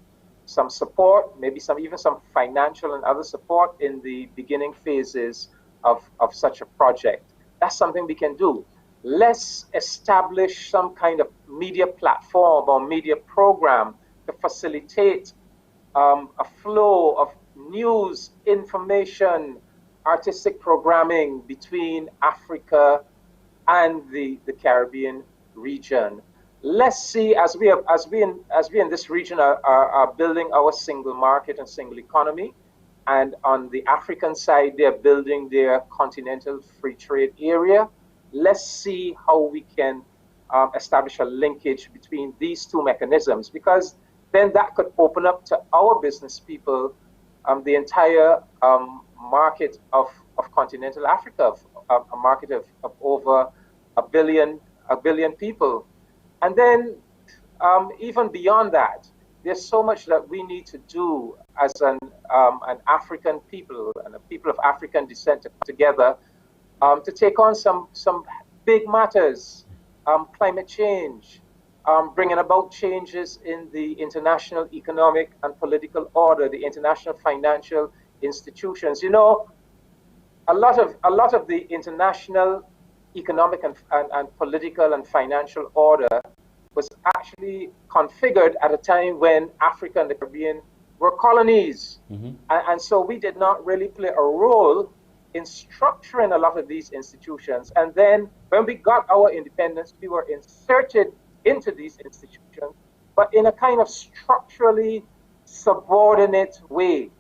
Speaker 17: support, maybe even some financial and other support in the beginning phases of such a project. That's something we can do. Let's establish some kind of media platform or media program to facilitate a flow of news, information, artistic programming between Africa and the Caribbean region. Let's see, as we in this region are building our single market and single economy, and on the African side they're building their continental free trade area. Let's see how we can establish a linkage between these two mechanisms, because then that could open up to our business people the entire market of continental Africa, a market of over a billion people. And then even beyond that, there's so much that we need to do as an African people and a people of African descent to come together to take on some big matters, climate change, bringing about changes in the international economic and political order, the international financial institutions. You know, a lot of the international economic and political and financial order was actually configured at a time when Africa and the Caribbean were colonies. And so we did not really play a role in structuring a lot of these institutions. And then when we got our independence, we were inserted into these institutions, but in a kind of structurally subordinate way.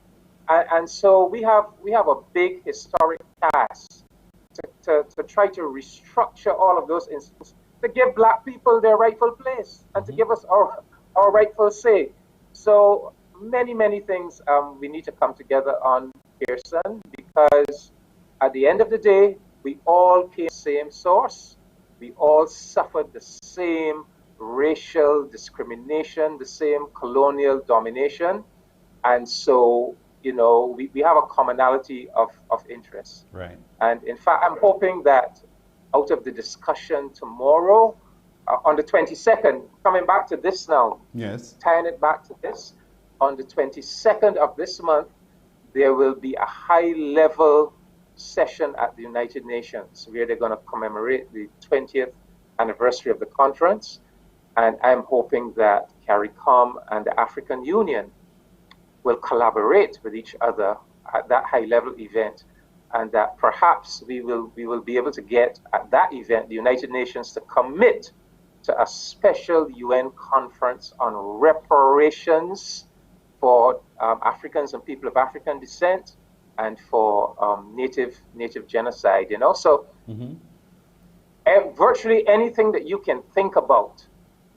Speaker 17: And so we have a big historic task to try to restructure all of those institutions, to give Black people their rightful place and to give us our rightful say. So many things we need to come together on, Pearson, because at the end of the day, we all came from the same source. We all suffered the same racial discrimination, the same colonial domination. And so, you know, we have a commonality of interest.
Speaker 6: Right.
Speaker 17: And in fact, I'm hoping that out of the discussion tomorrow, on the 22nd, coming back to this now,
Speaker 6: yes,
Speaker 17: tying it back to this, on the 22nd of this month, there will be a high-level session at the United Nations where they're going to commemorate the 20th anniversary of the conference. And I'm hoping that CARICOM and the African Union will collaborate with each other at that high-level event, and that perhaps we will be able to get at that event the United Nations to commit to a special UN conference on reparations for Africans and people of African descent and for native genocide. You know, so virtually anything that you can think about,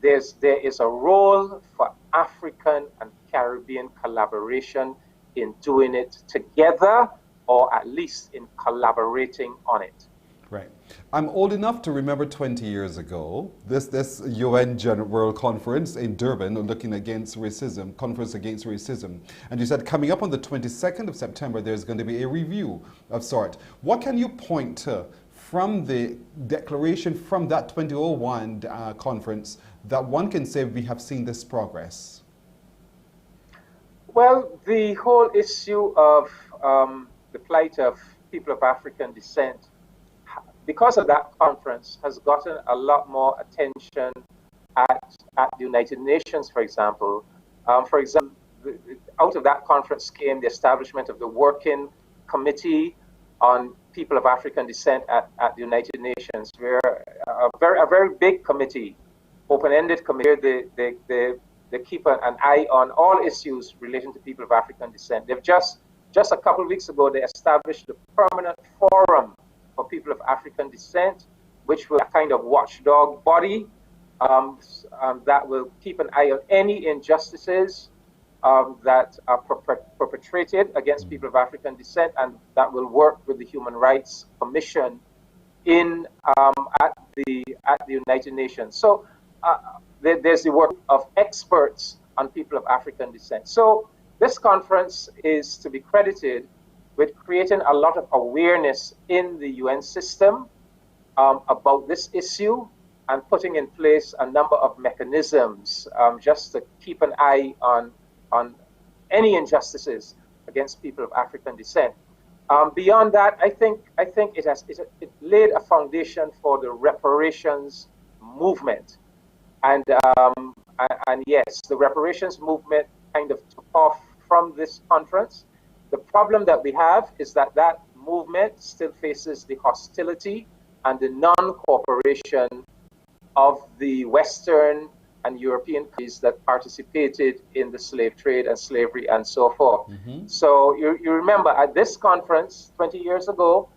Speaker 17: there is a role for African and Caribbean collaboration in doing it together, or at least in collaborating on it.
Speaker 6: Right. I'm old enough to remember 20 years ago, this UN World Conference in Durban looking against racism, conference against racism. And you said coming up on the 22nd of September, there's going to be a review of sort. What can you point to from the declaration from that 2001 conference that one can say we have seen this progress?
Speaker 17: Well, the whole issue of the plight of people of African descent, because of that conference, has gotten a lot more attention at the United Nations, for example. For example, out of that conference came the establishment of the Working Committee on People of African Descent at the United Nations, where a very big committee, open-ended committee, they keep an eye on all issues relating to people of African descent. They've just a couple of weeks ago, they established the Permanent Forum for people of African descent, which will be a kind of watchdog body that will keep an eye on any injustices that are perpetrated against people of African descent, and that will work with the Human Rights Commission at the United Nations. So there's the work of experts on people of African descent. So this conference is to be credited with creating a lot of awareness in the UN system about this issue, and putting in place a number of mechanisms just to keep an eye on any injustices against people of African descent. Beyond that, I think it laid a foundation for the reparations movement, and yes, the reparations movement kind of took off from this conference. The problem that we have is that movement still faces the hostility and the non-cooperation of the Western and European countries that participated in the slave trade and slavery and so forth. So you remember at this conference 20 years ago,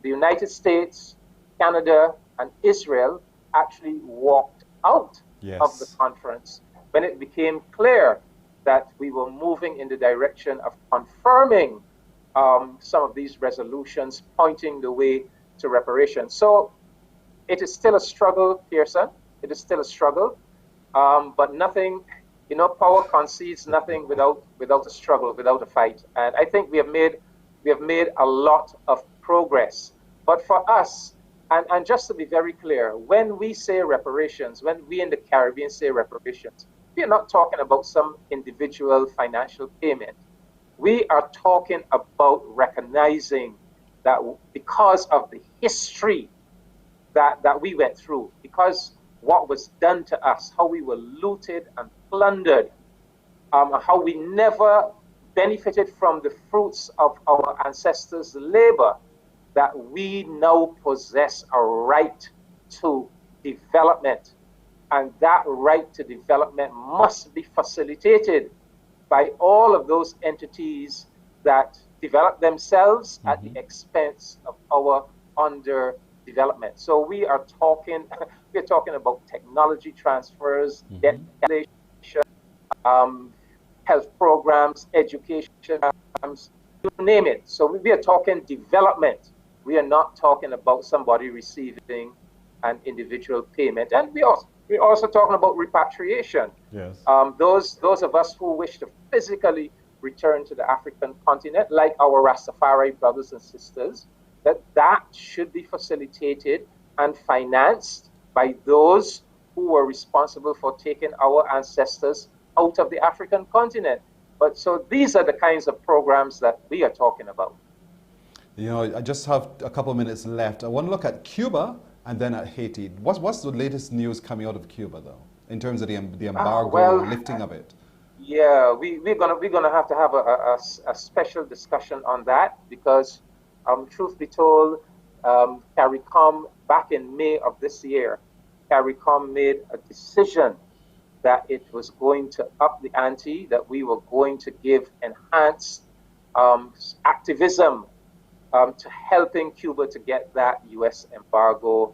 Speaker 17: the United States, Canada, and Israel actually walked out of the conference when it became clear that we were moving in the direction of confirming some of these resolutions, pointing the way to reparation. So it is still a struggle, Pearson. It is still a struggle, but nothing, power concedes nothing without a struggle, without a fight. And I think we have made a lot of progress. But for us, and just to be very clear, when we say reparations, when we in the Caribbean say reparations, we are not talking about some individual financial payment. We are talking about recognizing that because of the history that we went through, because what was done to us, how we were looted and plundered, how we never benefited from the fruits of our ancestors' labor, that we now possess a right to development. And that right to development must be facilitated by all of those entities that develop themselves at the expense of our underdevelopment. So we are talking about technology transfers, debt cancellation, health programs, education programs, you name it. So we are talking development. We are not talking about somebody receiving an individual payment. And we're also talking about repatriation.
Speaker 6: Yes.
Speaker 17: Those of us who wish to physically return to the African continent, like our Rastafari brothers and sisters, that should be facilitated and financed by those who were responsible for taking our ancestors out of the African continent. But so these are the kinds of programs that we are talking about.
Speaker 6: I just have a couple of minutes left. I want to look at Cuba and then at Haiti. What's the latest news coming out of Cuba, though, in terms of the embargo, lifting of it?
Speaker 17: Yeah, we're gonna have to have a special discussion on that, because truth be told, CARICOM back in May of this year CARICOM made a decision that it was going to up the ante, that we were going to give enhanced activism to helping Cuba to get that U.S. embargo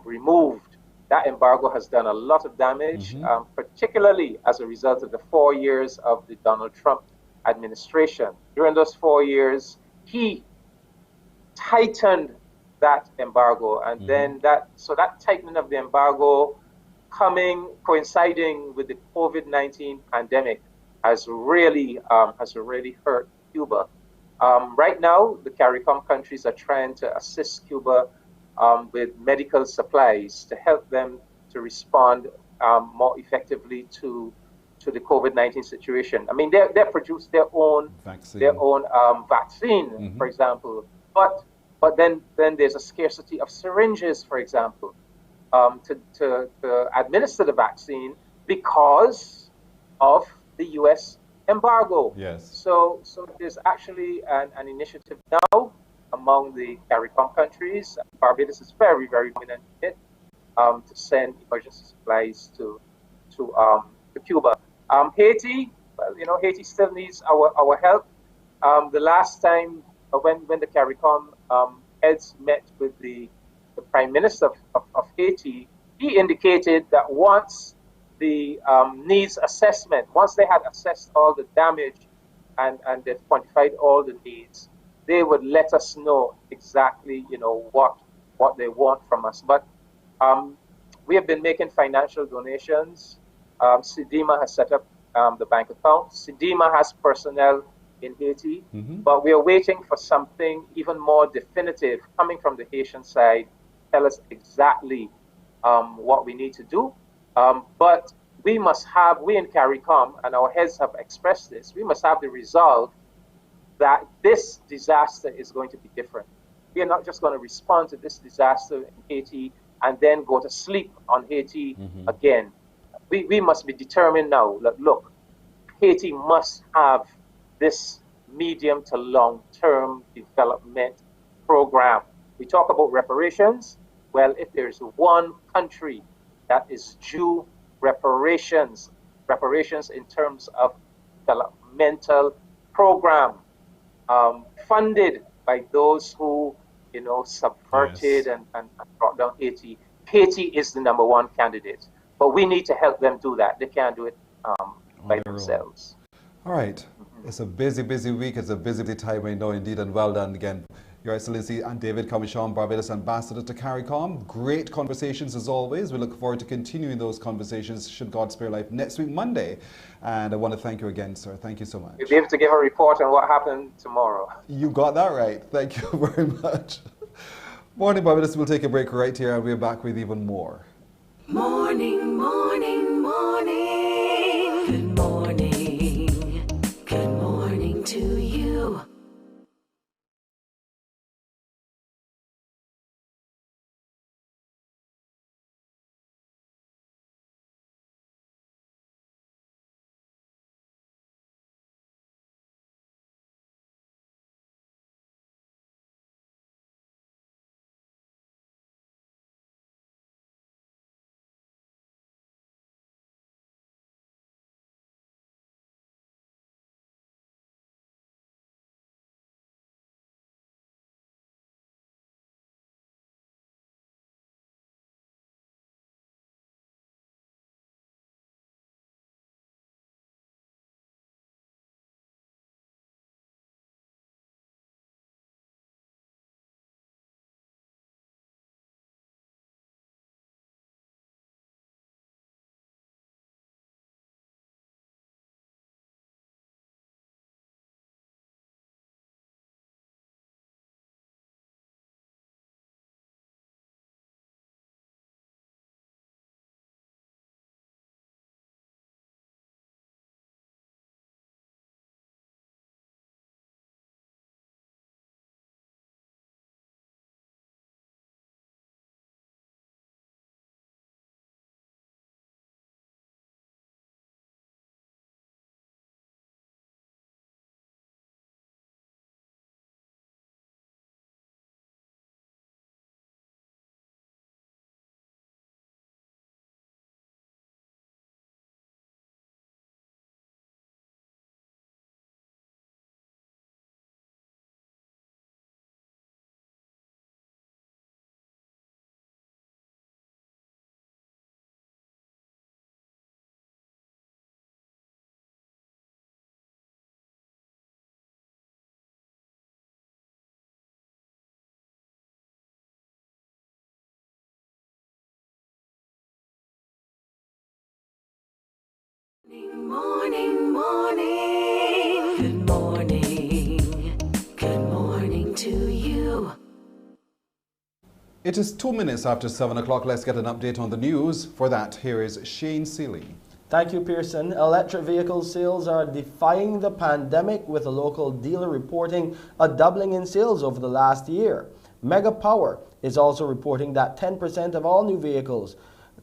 Speaker 17: removed. That embargo has done a lot of damage, particularly as a result of the 4 years of the Donald Trump administration. During those 4 years, he tightened that embargo, and then that tightening of the embargo coinciding with the COVID-19 pandemic has really hurt Cuba. Right now, the CARICOM countries are trying to assist Cuba with medical supplies to help them to respond more effectively to the COVID-19 situation. I mean, they produce their own vaccine, for example, but then there's a scarcity of syringes, for example, to administer the vaccine because of the U.S. embargo.
Speaker 6: Yes.
Speaker 17: So there's actually an initiative now among the CARICOM countries. Barbados is very, very prominent in it, to send emergency supplies to Cuba. Haiti, well, you know, Haiti still needs our help. The last time when the CARICOM heads met with the Prime Minister of Haiti, he indicated that once the needs assessment, once they had assessed all the damage and they've quantified all the needs, they would let us know exactly, you know, what they want from us. But we have been making financial donations. SIDEMA has set up the bank account. SIDEMA has personnel in Haiti, but we are waiting for something even more definitive coming from the Haitian side. Tell us exactly what we need to do. But we in CARICOM, and our heads have expressed this, we must have the resolve that this disaster is going to be different. We are not just going to respond to this disaster in Haiti and then go to sleep on Haiti again. We must be determined now that, look, Haiti must have this medium to long-term development program. We talk about reparations. Well, if there's one country that is due reparations in terms of developmental program, funded by those who, you know, subverted and brought down Haiti. Haiti is the #1 candidate, but we need to help them do that. They can't do it by themselves.
Speaker 6: All right. It's a busy, busy week. It's a busy time, I know, indeed, and well done again. Your Excellency and David Commichon, Barbados Ambassador to CARICOM. Great conversations as always. We look forward to continuing those conversations, should God spare life, next week, Monday. And I want to thank you again, sir. Thank you so much.
Speaker 17: You'll be able to give a report on what happened tomorrow.
Speaker 6: You got that right. Thank you very much. Morning, Barbados. We'll take a break right here and we're back with even more.
Speaker 15: Morning, morning, morning. Good morning. Good morning to you. Morning, morning. Good morning. Good morning to you.
Speaker 6: It is 2 minutes after 7 o'clock. Let's get an update on the news. For that, here is Shane Seeley.
Speaker 1: Thank you, Pearson. Electric vehicle sales are defying the pandemic, with a local dealer reporting a doubling in sales over the last year. Mega Power is also reporting that 10% of all new vehicles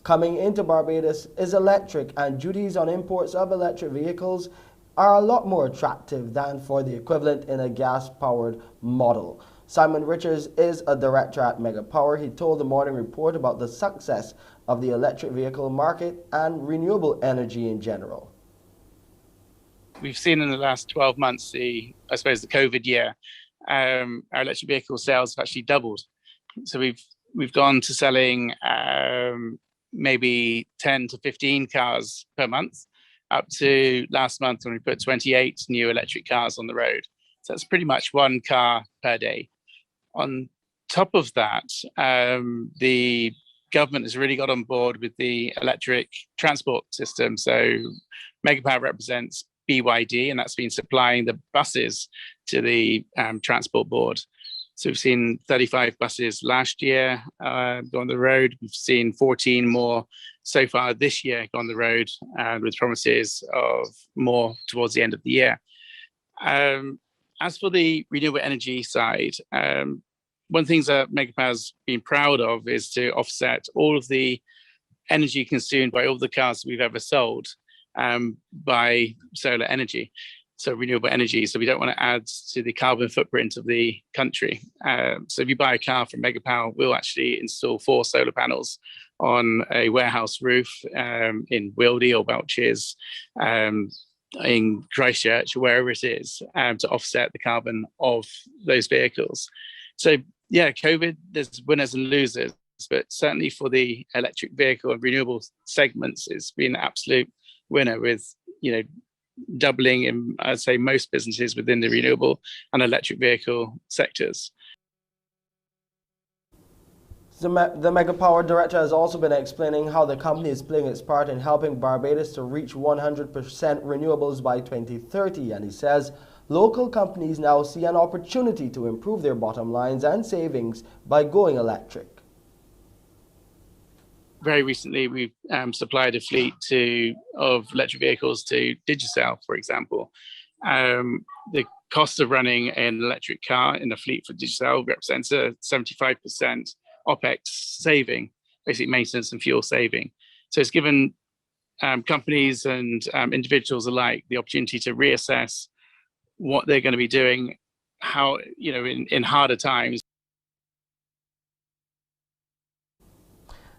Speaker 1: coming into Barbados is electric, and duties on imports of electric vehicles are a lot more attractive than for the equivalent in a gas-powered model. Simon Richards is a director at Mega Power. He told the Morning Report about the success of the electric vehicle market and renewable energy in general.
Speaker 2: We've seen in the last 12 months, the COVID year, our electric vehicle sales have actually doubled. So we've gone to selling maybe 10 to 15 cars per month, up to last month when we put 28 new electric cars on the road. So that's pretty much one car per day. On top of that, the government has really got on board with the electric transport system. So Mega Power represents BYD, and that's been supplying the buses to the transport board. So we've seen 35 buses last year go on the road. We've seen 14 more so far this year go on the road, with promises of more towards the end of the year. As for the renewable energy side, one of the things that Mega Power's been proud of is to offset all of the energy consumed by all the cars we've ever sold by solar energy, so renewable energy. So we don't want to add to the carbon footprint of the country. So if you buy a car from Mega Power, we'll actually install 4 solar panels on a warehouse roof in Wildy or Welches, in Christchurch, wherever it is, to offset the carbon of those vehicles. So yeah, COVID, there's winners and losers, but certainly for the electric vehicle and renewable segments, it's been an absolute winner, with doubling in, I'd say, most businesses within the renewable and electric vehicle sectors.
Speaker 1: The Mega Power director has also been explaining how the company is playing its part in helping Barbados to reach 100% renewables by 2030, and he says local companies now see an opportunity to improve their bottom lines and savings by going electric.
Speaker 2: Very recently, we've supplied a fleet of electric vehicles to Digicel, for example. The cost of running an electric car in a fleet for Digicel represents a 75% OPEX saving, basically maintenance and fuel saving. So it's given companies and individuals alike the opportunity to reassess what they're going to be doing, how, in harder times.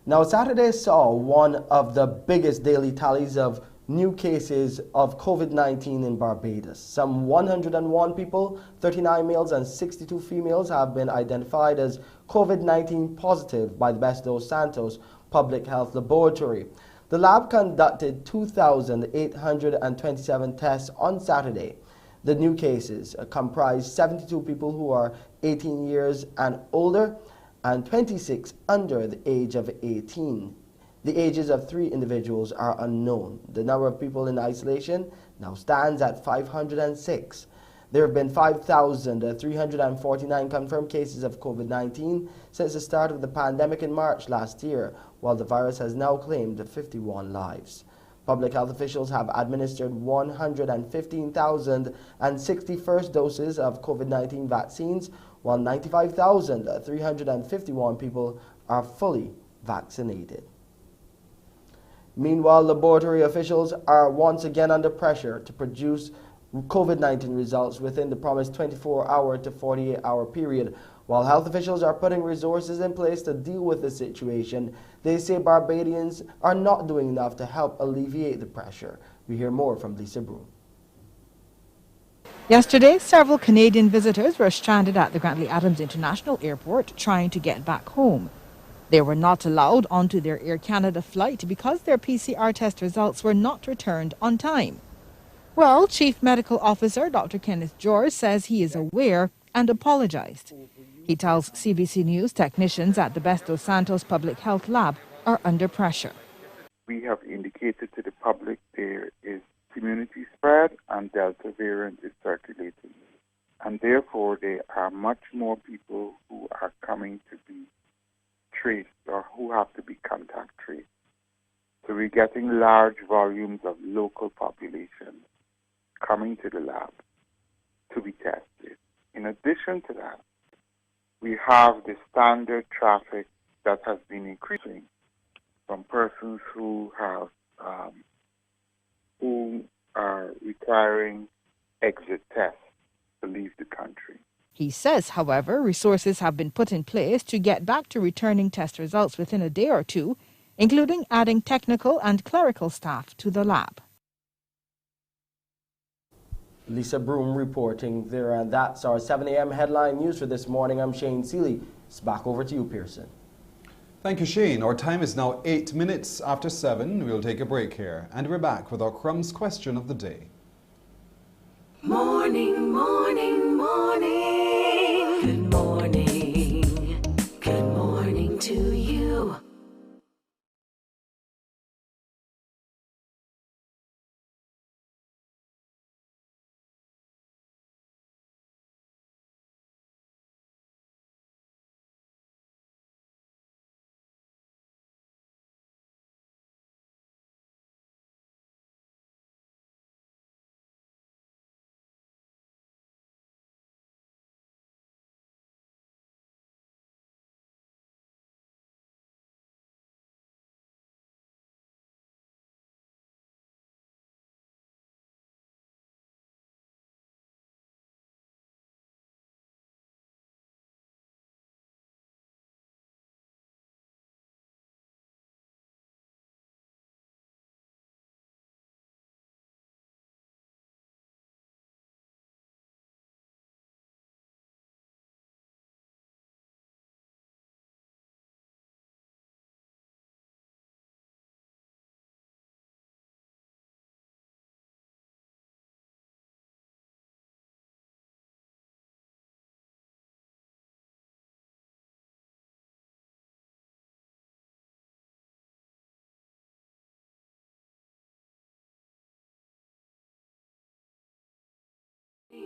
Speaker 1: Now, Saturday saw one of the biggest daily tallies of new cases of COVID-19 in Barbados. Some 101 people, 39 males and 62 females, have been identified as COVID-19 positive by the Best dos Santos Public Health Laboratory. The lab conducted 2,827 tests on Saturday. The new cases comprise 72 people who are 18 years and older and 26 under the age of 18. The ages of 3 individuals are unknown. The number of people in isolation now stands at 506. There have been 5,349 confirmed cases of COVID-19 since the start of the pandemic in March last year, while the virus has now claimed 51 lives. Public health officials have administered 115,060 first doses of COVID-19 vaccines, while 95,351 people are fully vaccinated. Meanwhile, laboratory officials are once again under pressure to produce COVID-19 results within the promised 24-hour to 48-hour period. While health officials are putting resources in place to deal with the situation, they say Barbadians are not doing enough to help alleviate the pressure. We hear more from Lisa Broom.
Speaker 3: Yesterday, several Canadian visitors were stranded at the Grantley Adams International Airport trying to get back home. They were not allowed onto their Air Canada flight because their PCR test results were not returned on time. Well, Chief Medical Officer Dr. Kenneth George says he is aware and apologized. He tells CBC News technicians at the Best dos Santos Public Health Lab are under pressure.
Speaker 4: We have indicated to the public there is community spread and Delta variant is circulating. And therefore, there are much more people who are coming to be traced or who have to be contact traced. So we're getting large volumes of local population coming to the lab to be tested. In addition to that, we have the standard traffic that has been increasing from persons who have who are requiring exit tests to leave the country.
Speaker 3: He says, however, resources have been put in place to get back to returning test results within a day or two, including adding technical and clerical staff to the lab.
Speaker 1: Lisa Broom reporting there, and that's our 7 a.m. headline news for this morning. I'm Shane Seeley. It's back over to you, Pearson.
Speaker 6: Thank you, Shane. Our time is now 8 minutes after 7. We'll take a break here, and we're back with our Crumbs question of the day.
Speaker 15: Morning, morning, morning. Good morning. Good morning to you.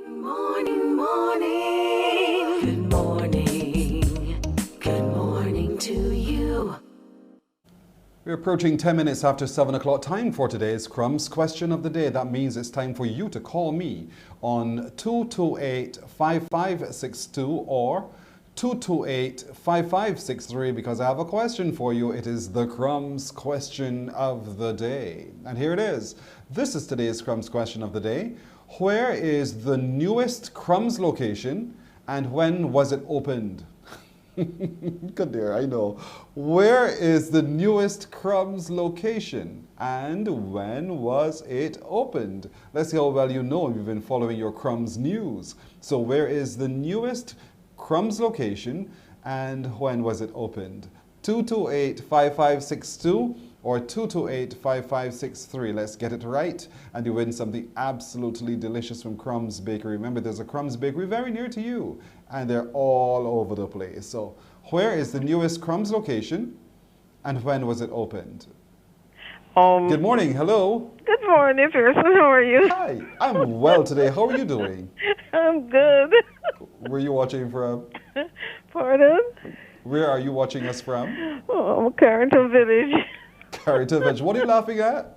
Speaker 15: Morning, morning. Good morning. Good morning to you.
Speaker 6: We're approaching 10 minutes after 7 o'clock. Time for today's Crumbs question of the day. That means it's time for you to call me on 228-5562 or 228-5563 because I have a question for you. It is the Crumbs question of the day. And here it is. This is today's Crumbs question of the day. Where is the newest Crumbs location and when was it opened? Good dear, I know. Where is the newest Crumbs location and when was it opened? Let's see how well you know you've been following your Crumbs news. So where is the newest Crumbs location and when was it opened? 228-5562 or 228-5563. Let's get it right and you win something absolutely delicious from Crumbs Bakery. Remember, there's a Crumbs Bakery very near to you and they're all over the place. So where is the newest Crumbs location and when was it opened? Good morning. Hello.
Speaker 18: Good morning, Pearson. How are you?
Speaker 6: Hi. I'm well today. How are you doing?
Speaker 18: I'm good.
Speaker 6: Where are you watching from?
Speaker 18: Pardon?
Speaker 6: Where are you watching us from?
Speaker 18: Oh, Carrington Village.
Speaker 6: Carrington Village. What are you laughing at?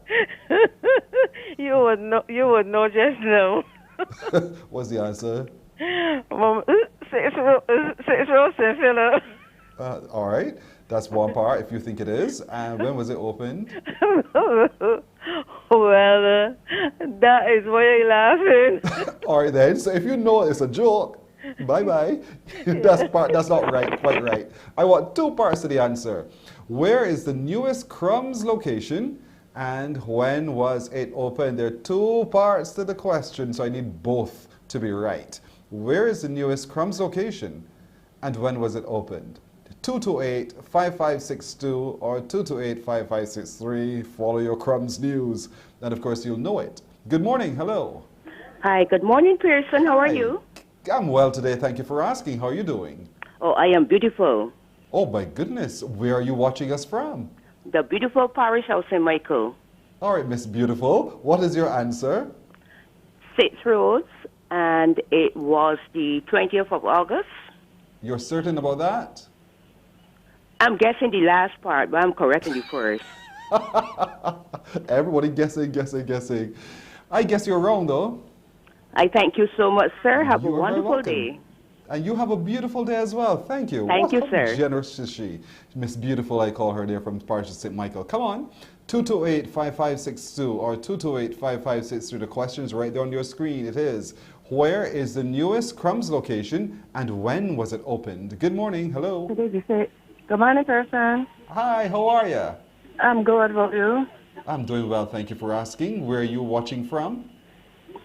Speaker 18: You would know just now.
Speaker 6: What's the answer?
Speaker 18: Six Road St. Philip.
Speaker 6: All right. That's one part, if you think it is. And when was it opened?
Speaker 18: Well, that is why you're laughing.
Speaker 6: All right, then. So if you know it's a joke, bye-bye. That's not right, quite right. I want two parts to the answer. Where is the newest Crumbs location and when was it opened? There are two parts to the question, so I need both to be right. Where is the newest Crumbs location and when was it opened? 228-5562 or 228-5563. Follow your Crumbs news. And of course, you'll know it. Good morning. Hello.
Speaker 19: Hi. Good morning, Pearson. How are you?
Speaker 6: I'm well today. Thank you for asking. How are you doing?
Speaker 19: Oh, I am beautiful.
Speaker 6: Oh, my goodness. Where are you watching us from?
Speaker 19: The beautiful parish of St. Michael.
Speaker 6: All right, Miss Beautiful. What is your answer?
Speaker 19: 6 roads, and it was the 20th of August.
Speaker 6: You're certain about that?
Speaker 19: I'm guessing the last part, but I'm correcting the first.
Speaker 6: Everybody guessing. I guess you're wrong, though.
Speaker 19: I thank you so much, sir. Have a
Speaker 6: You are very
Speaker 19: wonderful
Speaker 6: welcome.
Speaker 19: day.
Speaker 6: And you have a beautiful day as well. Thank you.
Speaker 19: Thank you,
Speaker 6: How
Speaker 19: sir.
Speaker 6: generous is she? Miss Beautiful, I call her there from Parish of St. Michael. Come on. 228-5562 or 228-5563. The question is right there on your screen. It is, where is the newest Crumbs location and when was it opened? Good morning. Hello.
Speaker 20: Good morning, person.
Speaker 6: Hi, how are you?
Speaker 20: I'm good. How are you?
Speaker 6: I'm doing well. Thank you for asking. Where are you watching from?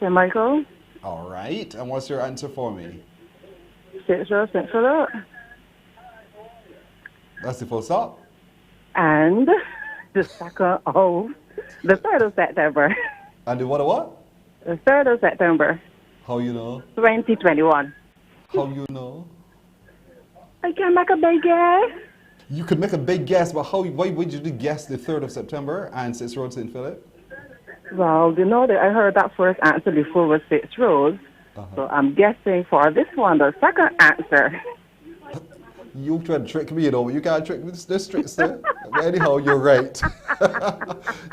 Speaker 20: St. Michael.
Speaker 6: All right. And what's your answer for me?
Speaker 20: 6 roads, 6 roads.
Speaker 6: That's the full stop.
Speaker 20: And the 2nd of the 3rd of September.
Speaker 6: And the what?
Speaker 20: The 3rd of September.
Speaker 6: How you know?
Speaker 20: 2021.
Speaker 6: How you know?
Speaker 20: I can make a big guess.
Speaker 6: You could make a big guess, but why would you guess the 3rd of September and 6 roads St. Philip?
Speaker 20: Well, you know that I heard that first answer before was 6 roads. So I'm guessing for this one, the second answer.
Speaker 6: You tried to trick me, you know. You can't trick me this trickster. Anyhow, you're right.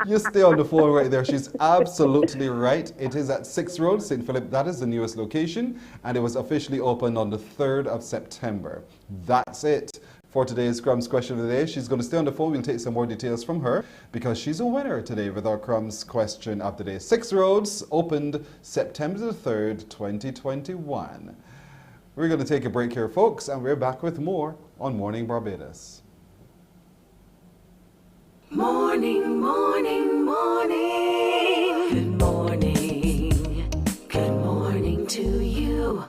Speaker 6: You stay on the phone right there. She's absolutely right. It is at 6 Road, St. Philip. That is the newest location. And it was officially opened on the 3rd of September. That's it for today's Crumbs question of the day. She's going to stay on the phone. We'll take some more details from her because she's a winner today with our Crumbs question of the day. 6 Roads opened September the 3rd, 2021. We're going to take a break here, folks, and we're back with more on Morning Barbados.
Speaker 15: Morning, morning, morning. Good morning. Good morning to you.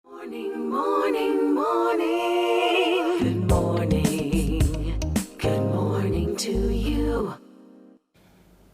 Speaker 15: Morning, morning, morning. Good morning. Good morning to you.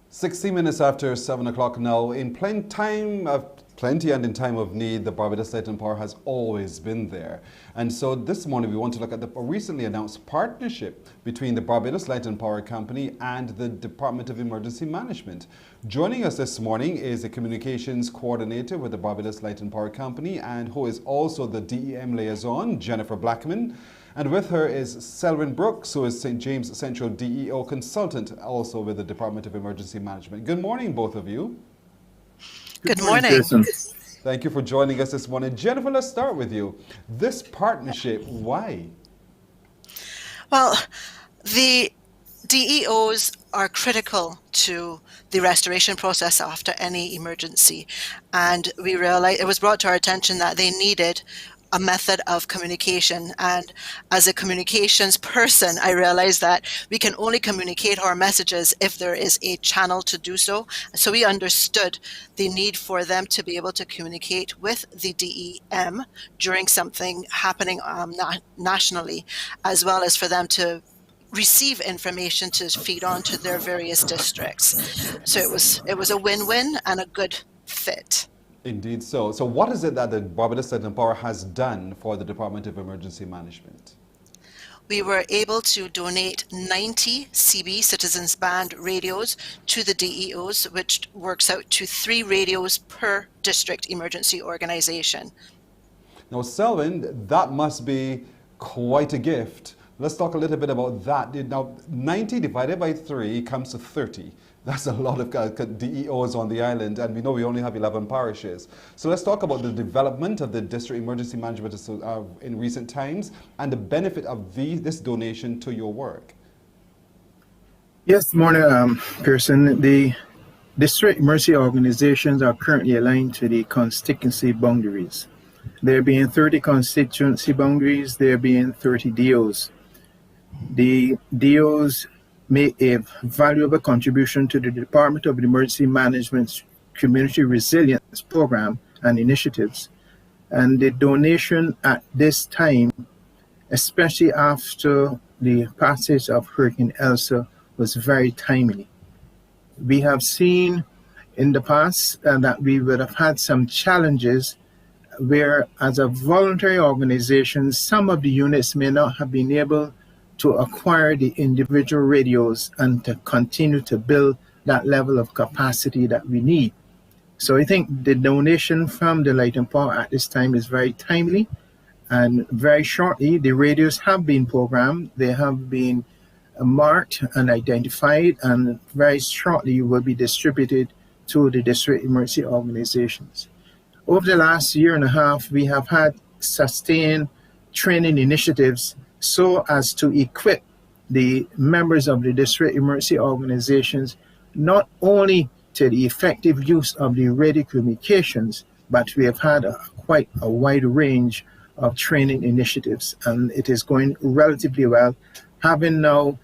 Speaker 6: 60 minutes after 7 o'clock now. In plenty and in time of need, the Barbados Light and Power has always been there. And so this morning we want to look at the recently announced partnership between the Barbados Light and Power Company and the Department of Emergency Management. Joining us this morning is a communications coordinator with the Barbados Light and Power Company and who is also the DEM liaison, Jennifer Blackman. And with her is Selwyn Brooks, who is St. James Central DEO consultant, also with the Department of Emergency Management. Good morning, both of you.
Speaker 21: Good morning.
Speaker 6: Thank you for joining us this morning. Jennifer, let's start with you. This partnership, why?
Speaker 21: Well, the DEOs are critical to the restoration process after any emergency. And we realized it was brought to our attention that they needed a method of communication. And as a communications person, I realized that we can only communicate our messages if there is a channel to do so. So we understood the need for them to be able to communicate with the DEM during something happening nationally, as well as for them to receive information to feed on to their various districts. So it was a win-win and a good fit.
Speaker 6: Indeed so. So what is it that the Barbados Light and Power has done for the Department of Emergency Management?
Speaker 21: We were able to donate 90 CB Citizens Band radios to the DEOs, which works out to 3 radios per district emergency organization.
Speaker 6: Now, Selwyn, that must be quite a gift. Let's talk a little bit about that. Now, 90 divided by 3 comes to 30. That's a lot of DEOs on the island, and we know we only have 11 parishes. So let's talk about the development of the District Emergency Management in recent times and the benefit of this donation to your work.
Speaker 5: Yes, morning, Pearson. The district emergency organizations are currently aligned to the constituency boundaries. There being 30 constituency boundaries, there being 30 DOs. The DOs make a valuable contribution to the Department of Emergency Management's Community Resilience Program and initiatives. And the donation at this time, especially after the passage of Hurricane Elsa, was very timely. We have seen in the past that we would have had some challenges where, as a voluntary organization, some of the units may not have been able to acquire the individual radios and to continue to build that level of capacity that we need. So I think the donation from the Light and Power at this time is very timely, and very shortly the radios have been programmed, they have been marked and identified, and very shortly will be distributed to the district emergency organizations. Over the last year and a half, we have had sustained training initiatives so as to equip the members of the district emergency organizations not only to the effective use of the radio communications, but we have had quite a wide range of training initiatives, and it is going relatively well, having now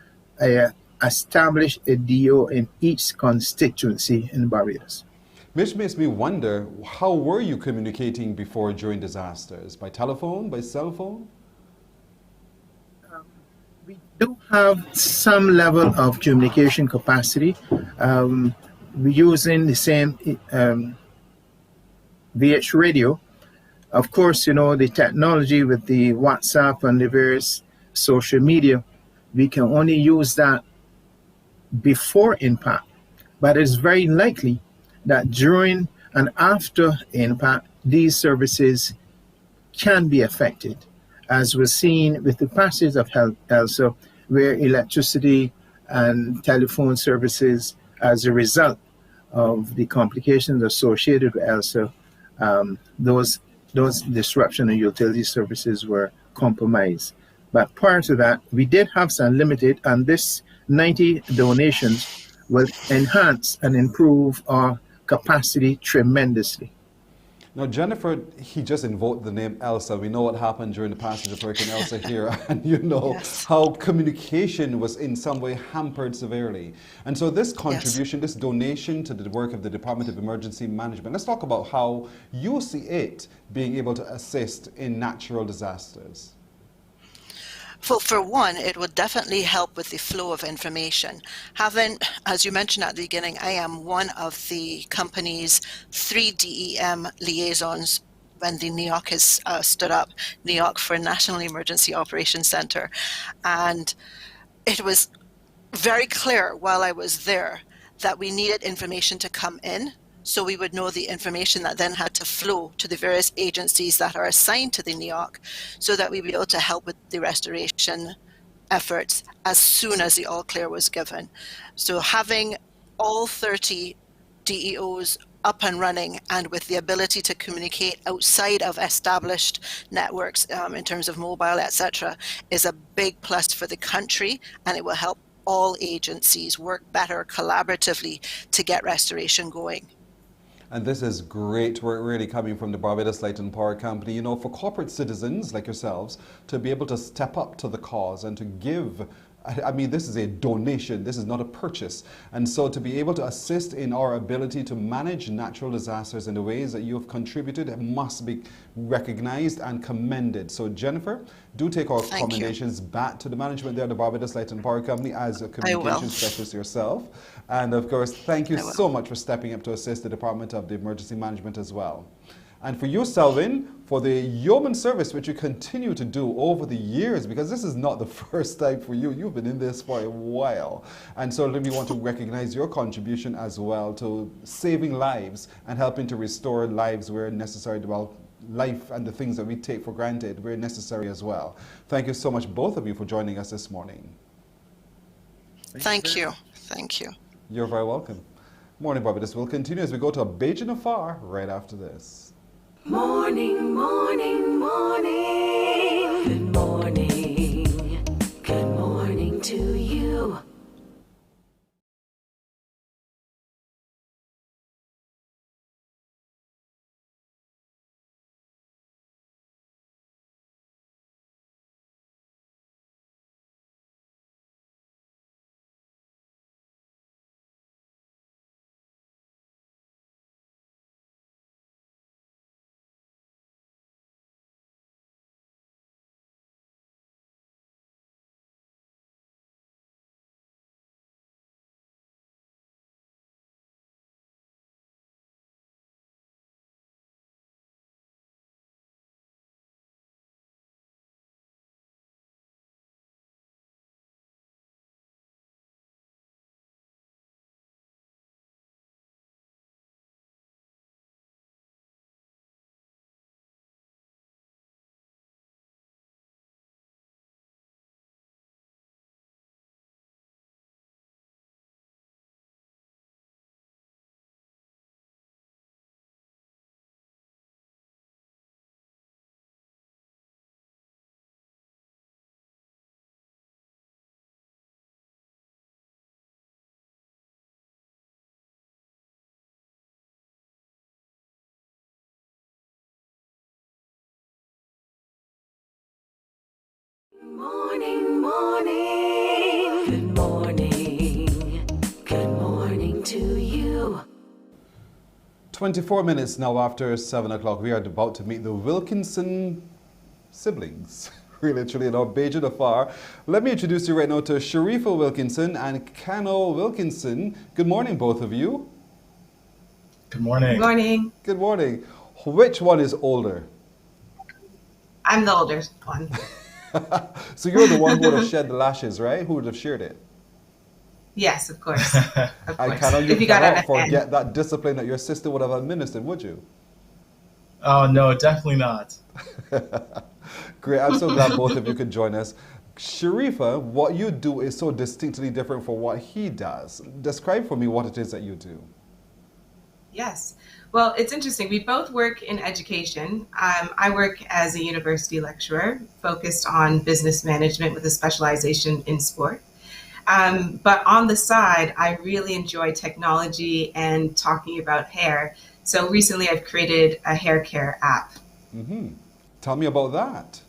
Speaker 5: established a DO in each constituency in Barbados.
Speaker 6: Which makes me wonder, how were you communicating before during disasters? By telephone, by cell phone?
Speaker 5: We do have some level of communication capacity. We're using the same VH radio. Of course, you know, the technology with the WhatsApp and the various social media, we can only use that before impact. But it's very likely that during and after impact, these services can be affected, as was seen with the passage of Elsa, where electricity and telephone services, as a result of the complications associated with Elsa, those disruption of utility services were compromised. But prior to that, we did have some limited, and this 90 donations will enhance and improve our capacity tremendously.
Speaker 6: Now, Jennifer, he just invoked the name Elsa. We know what happened during the passage of Hurricane Elsa here, and you know how communication was in some way hampered severely. And so this contribution, this donation to the work of the Department of Emergency Management, let's talk about how you see it being able to assist in natural disasters.
Speaker 21: Well, for one, it would definitely help with the flow of information. Having, as you mentioned at the beginning, I am one of the company's 3 DEM liaisons when the NEOC is stood up, NEOC for National Emergency Operations Center. And it was very clear while I was there that we needed information to come in, so we would know the information that then had to flow to the various agencies that are assigned to the NEOC, so that we'd be able to help with the restoration efforts as soon as the all clear was given. So having all 30 DEOs up and running and with the ability to communicate outside of established networks in terms of mobile, etc., is a big plus for the country, and it will help all agencies work better collaboratively to get restoration going.
Speaker 6: And this is great work really coming from the Barbados Light and Power Company, you know, for corporate citizens like yourselves to be able to step up to the cause and to give I mean, this is a donation, this is not a purchase. And so to be able to assist in our ability to manage natural disasters in the ways that you have contributed must be recognized and commended. So Jennifer, do take our commendations back to the management there at the Barbados Light and Power Company as a communications specialist yourself. And of course, thank you so much for stepping up to assist the Department of the Emergency Management as well. And for you, Selvin, for the yeoman service which you continue to do over the years, because this is not the first time for you. You've been in this for a while. And so we want to recognize your contribution as well to saving lives and helping to restore lives where necessary. Well, life and the things that we take for granted where necessary as well. Thank you so much, both of you, for joining us this morning.
Speaker 21: Thank you. Thank you.
Speaker 6: You're very welcome. Morning Barbados will continue as we go to a Beijing Afar right after this.
Speaker 15: Morning, morning, morning. Good morning. Good morning to you. Morning, morning. Good morning. Good morning to you.
Speaker 6: 24 minutes now after 7 o'clock. We are about to meet the Wilkinson siblings, really truly in our Beijing Afar. Let me introduce you right now to Sharifa Wilkinson and Kano Wilkinson. Good morning, both of you.
Speaker 7: Good morning.
Speaker 22: Good morning.
Speaker 6: Good morning. Which one is older?
Speaker 22: I'm the older one.
Speaker 6: So you're the one who would have shed the lashes, right? Who would have shared it?
Speaker 22: Yes, of course. Of
Speaker 6: I
Speaker 22: course.
Speaker 6: you cannot forget that discipline that your sister would have administered, would you?
Speaker 7: Oh, no, definitely not.
Speaker 6: Great. I'm so glad both of you could join us. Sharifa, what you do is so distinctly different from what he does. Describe for me what it is that you do.
Speaker 22: Yes. Well, it's interesting. We both work in education. I work as a university lecturer focused on business management with a specialization in sport. But on the side, I really enjoy technology and talking about hair. So recently I've created a hair care app.
Speaker 6: Mm-hmm. Tell me about that.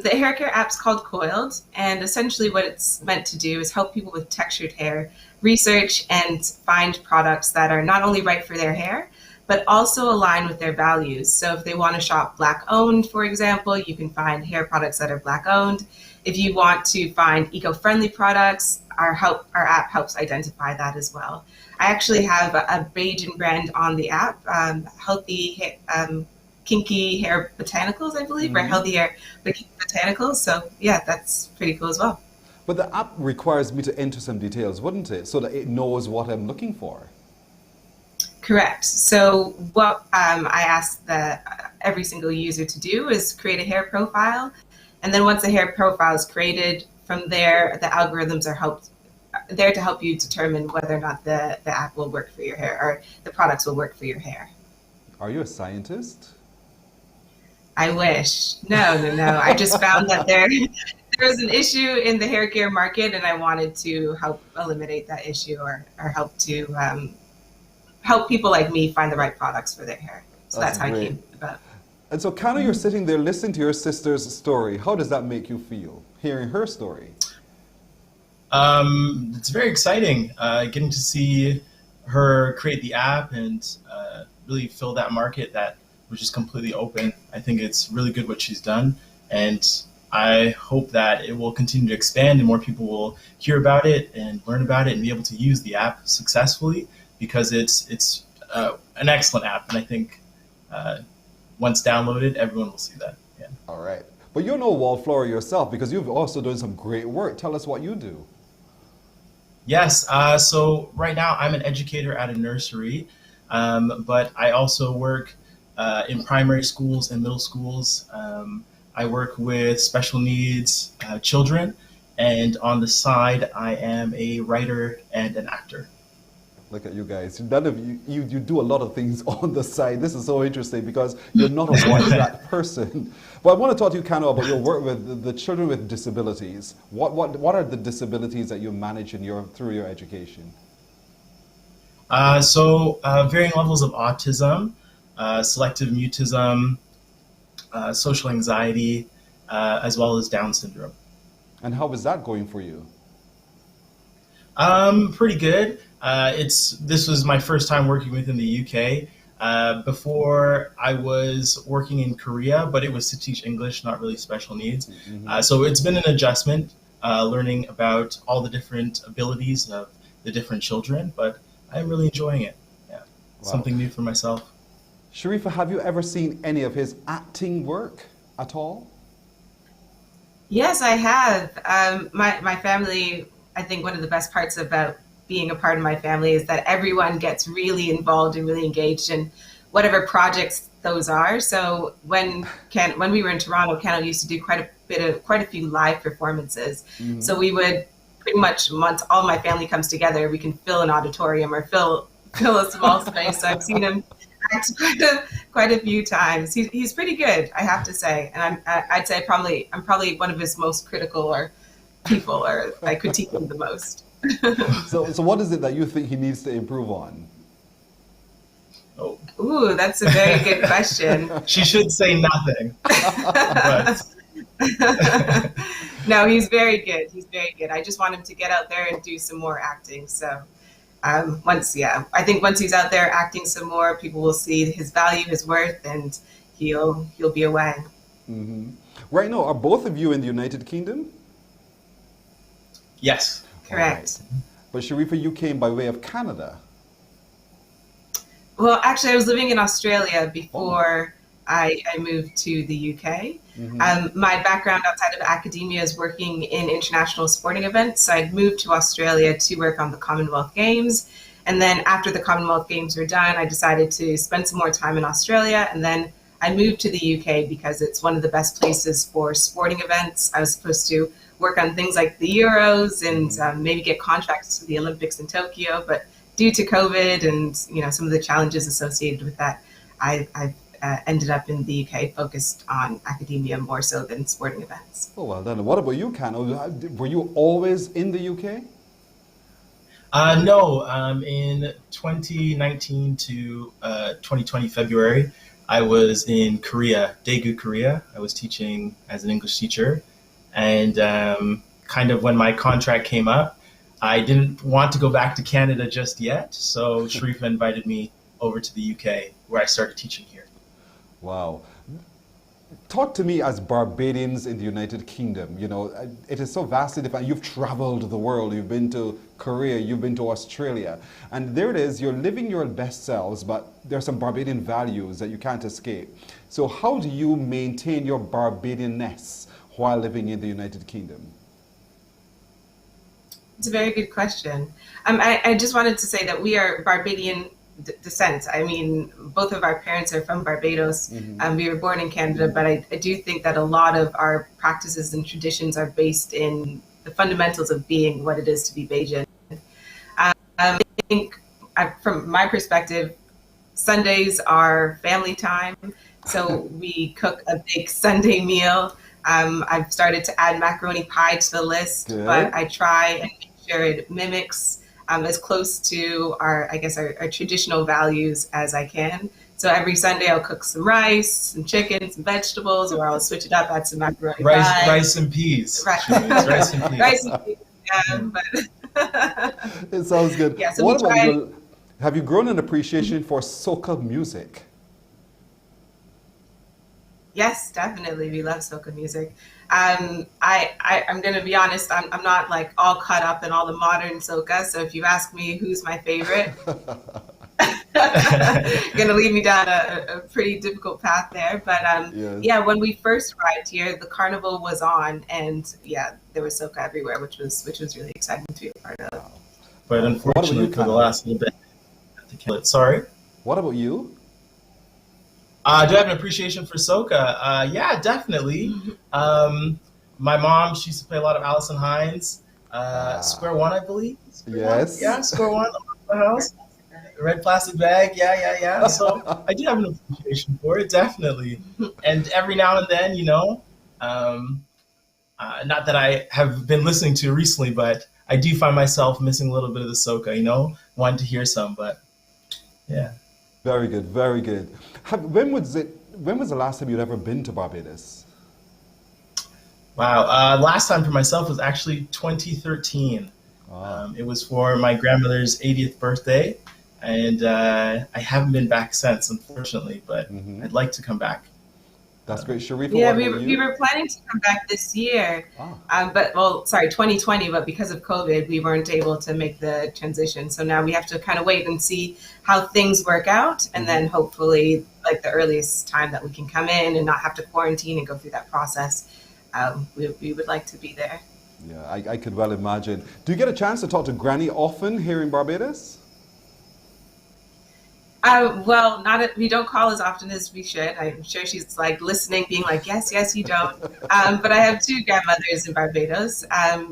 Speaker 22: The hair care app's called Coiled, and essentially what it's meant to do is help people with textured hair research and find products that are not only right for their hair, but also align with their values. So if they want to shop Black owned, for example, you can find hair products that are Black owned. If you want to find eco-friendly products, our app helps identify that as well. I actually have a Bajan brand on the app, healthy kinky hair botanicals, I believe, or healthy hair botanicals. So yeah, that's pretty cool as well.
Speaker 6: But the app requires me to enter some details, wouldn't it? So that it knows what I'm looking for.
Speaker 22: Correct. So what I ask every single user to do is create a hair profile. And then once a hair profile is created, from there, the algorithms are there to help you determine whether or not the app will work for your hair or the products will work for your hair.
Speaker 6: Are you a scientist?
Speaker 22: I wish. No. I just found that there was an issue in the hair care market, and I wanted to help eliminate that issue or help to help people like me find the right products for their hair. So that's how it came about.
Speaker 6: And so, Kano, you're sitting there listening to your sister's story. How does that make you feel? hearing her story?
Speaker 7: It's very exciting getting to see her create the app and really fill that market that was just completely open. I think it's really good what she's done, and I hope that it will continue to expand and more people will hear about it and learn about it and be able to use the app successfully, because it's an excellent app, and I think once downloaded, everyone will see that. Yeah.
Speaker 6: All right. But you're no wallflower yourself, because you've also done some great work. Tell us what you do.
Speaker 7: Yes. So right now I'm an educator at a nursery, but I also work in primary schools and middle schools. I work with special needs children, and on the side, I am a writer and an actor.
Speaker 6: Look at you guys. None of you do a lot of things on the side. This is so interesting because you're not a one-track person. But I want to talk to you, Kano, about your work with the children with disabilities. What are the disabilities that you manage through your education?
Speaker 7: Varying levels of autism, selective mutism, social anxiety, as well as Down syndrome.
Speaker 6: And how is that going for you?
Speaker 7: Pretty good. This was my first time working within the UK. Before I was working in Korea, but it was to teach English, not really special needs. Mm-hmm. So it's been an adjustment, learning about all the different abilities of the different children, but I'm really enjoying it. Yeah, wow. Something new for myself.
Speaker 6: Sharifa, have you ever seen any of his acting work at all?
Speaker 22: Yes, I have. My family, I think one of the best parts about being a part of my family is that everyone gets really involved and really engaged in whatever projects those are. So when we were in Toronto, Kano used to do quite a few live performances. Mm-hmm. So we would pretty much, once all my family comes together, we can fill an auditorium or fill a small space. So I've seen him act quite a few times. He's pretty good, I have to say, and I'd say I'm probably one of his most critical people, or I critique him the most.
Speaker 6: So what is it that you think he needs to improve on?
Speaker 7: Oh.
Speaker 22: Ooh, that's a very good question.
Speaker 7: She should say nothing.
Speaker 22: No, he's very good. He's very good. I just want him to get out there and do some more acting. So I think once he's out there acting some more, people will see his value, his worth, and he'll be away.
Speaker 6: Mm-hmm. Right now, are both of you in the United Kingdom?
Speaker 7: Yes.
Speaker 22: Correct.
Speaker 6: Right. But Sharifa, you came by way of Canada.
Speaker 22: Well, actually, I was living in Australia before I moved to the UK. Mm-hmm. My background outside of academia is working in international sporting events. So I'd moved to Australia to work on the Commonwealth Games. And then after the Commonwealth Games were done, I decided to spend some more time in Australia. And then I moved to the UK because it's one of the best places for sporting events. I was supposed to work on things like the Euros and maybe get contracts to the Olympics in Tokyo. But due to COVID and some of the challenges associated with that, I've ended up in the UK focused on academia more so than sporting events.
Speaker 6: Oh, well done. What about you, Kano? Were you always in the UK?
Speaker 7: No. In 2019 to 2020 February, I was in Korea, Daegu, Korea. I was teaching as an English teacher. And kind of when my contract came up, I didn't want to go back to Canada just yet. So Sharifa invited me over to the UK, where I started teaching here.
Speaker 6: Wow. Talk to me as Barbadians in the United Kingdom. It is so vastly different. You've traveled the world. You've been to Korea. You've been to Australia. And there it is. You're living your best selves, but there's some Barbadian values that you can't escape. So how do you maintain your Barbadianness while living in the United Kingdom?
Speaker 22: It's a very good question. I just wanted to say that we are Barbadian descent. I mean, both of our parents are from Barbados. Mm-hmm. We were born in Canada, but I do think that a lot of our practices and traditions are based in the fundamentals of being what it is to be Bajan. I think from my perspective, Sundays are family time. So we cook a big Sunday meal. I've started to add macaroni pie to the list, but I try and make sure it mimics as close to our traditional values as I can. So every Sunday I'll cook some rice, some chicken, some vegetables, or I'll switch it up, add some macaroni
Speaker 7: Rice and peas.
Speaker 22: Right.
Speaker 7: Rice and peas.
Speaker 22: Rice and peas, yeah, but
Speaker 6: It sounds good.
Speaker 22: yeah, so
Speaker 6: What
Speaker 22: we
Speaker 6: about
Speaker 22: try.
Speaker 6: your, have you grown an appreciation for soca music?
Speaker 22: Yes, definitely. We love soca music. I'm going to be honest. I'm not like all caught up in all the modern soca. So if you ask me who's my favorite, going to lead me down a pretty difficult path there. But
Speaker 6: Yes.
Speaker 22: yeah, when we first arrived here, the carnival was on, and yeah, there was soca everywhere, which was really exciting to be a part of.
Speaker 7: But unfortunately, for the last little bit, I have to kill it. Sorry.
Speaker 6: What about you?
Speaker 7: Do I have an appreciation for soca? Yeah, definitely. My mom, she used to play a lot of Alison Hines. Square One, I believe.
Speaker 6: Yes.
Speaker 7: Yeah, Square One, the house. Red plastic bag, yeah. So I do have an appreciation for it, definitely. And every now and then, you know, not that I have been listening to recently, but I do find myself missing a little bit of the soca, you know, wanting to hear some, but yeah.
Speaker 6: Very good, very good. When was the last time you'd ever been to Barbados?
Speaker 7: Wow, last time for myself was actually 2013. It was for my grandmother's 80th birthday, and I haven't been back since, unfortunately, but I'd like to come back.
Speaker 6: That's great. Sharifa,
Speaker 22: Yeah,
Speaker 6: what
Speaker 22: we
Speaker 6: about
Speaker 22: were,
Speaker 6: you?
Speaker 22: we were planning to come back this year, but 2020, but because of COVID, we weren't able to make the transition. So now we have to kind of wait and see how things work out, and then hopefully, like the earliest time that we can come in and not have to quarantine and go through that process, we would like to be there.
Speaker 6: Yeah, I could well imagine. Do you get a chance to talk to Granny often here in Barbados?
Speaker 22: Well, we don't call as often as we should. I'm sure she's like listening, being like, yes, you don't. But I have two grandmothers in Barbados,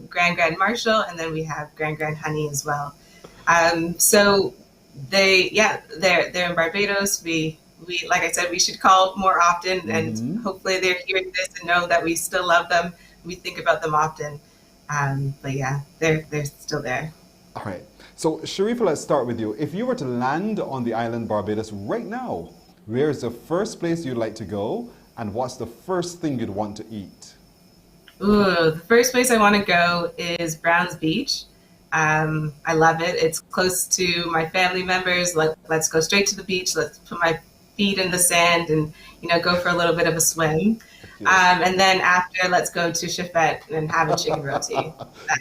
Speaker 22: Grand Marshall, and then we have Grand Honey as well. So they're in Barbados. We like I said, we should call more often, and hopefully they're hearing this and know that we still love them. We think about them often. But yeah, they're still there.
Speaker 6: All right. So, Sharifa, let's start with you. If you were to land on the island Barbados right now, where is the first place you'd like to go, and what's the first thing you'd want to eat?
Speaker 22: Ooh, the first place I want to go is Browns Beach. I love it. It's close to my family members. Let's go straight to the beach. Let's put my feet in the sand and go for a little bit of a swim. And then after, let's go to Chefette and have a chicken roti.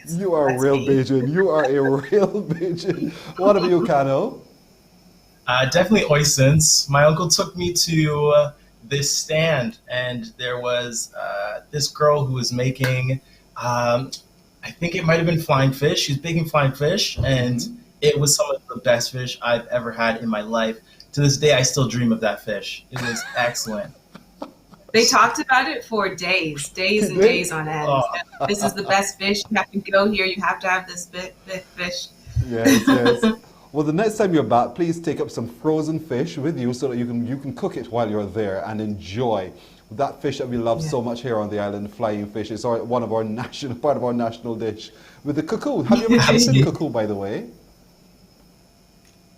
Speaker 6: You are a real Bajan. You are a real Bajan. What about you, Kano?
Speaker 7: Definitely oysins. My uncle took me to this stand, and there was this girl who was making, I think it might have been flying fish. She was baking flying fish, and it was some of the best fish I've ever had in my life. To this day, I still dream of that fish. It was excellent.
Speaker 22: They talked about it for days and days on end. Oh. This is the best fish. You have to go here. You have to have this fish.
Speaker 6: Yes. Well, the next time you're back, please take up some frozen fish with you so that you can cook it while you're there and enjoy that fish that we love so much here on the island, flying fish. It's one of our part of our national dish with the cuckoo. Have you ever tasted cuckoo, by the way?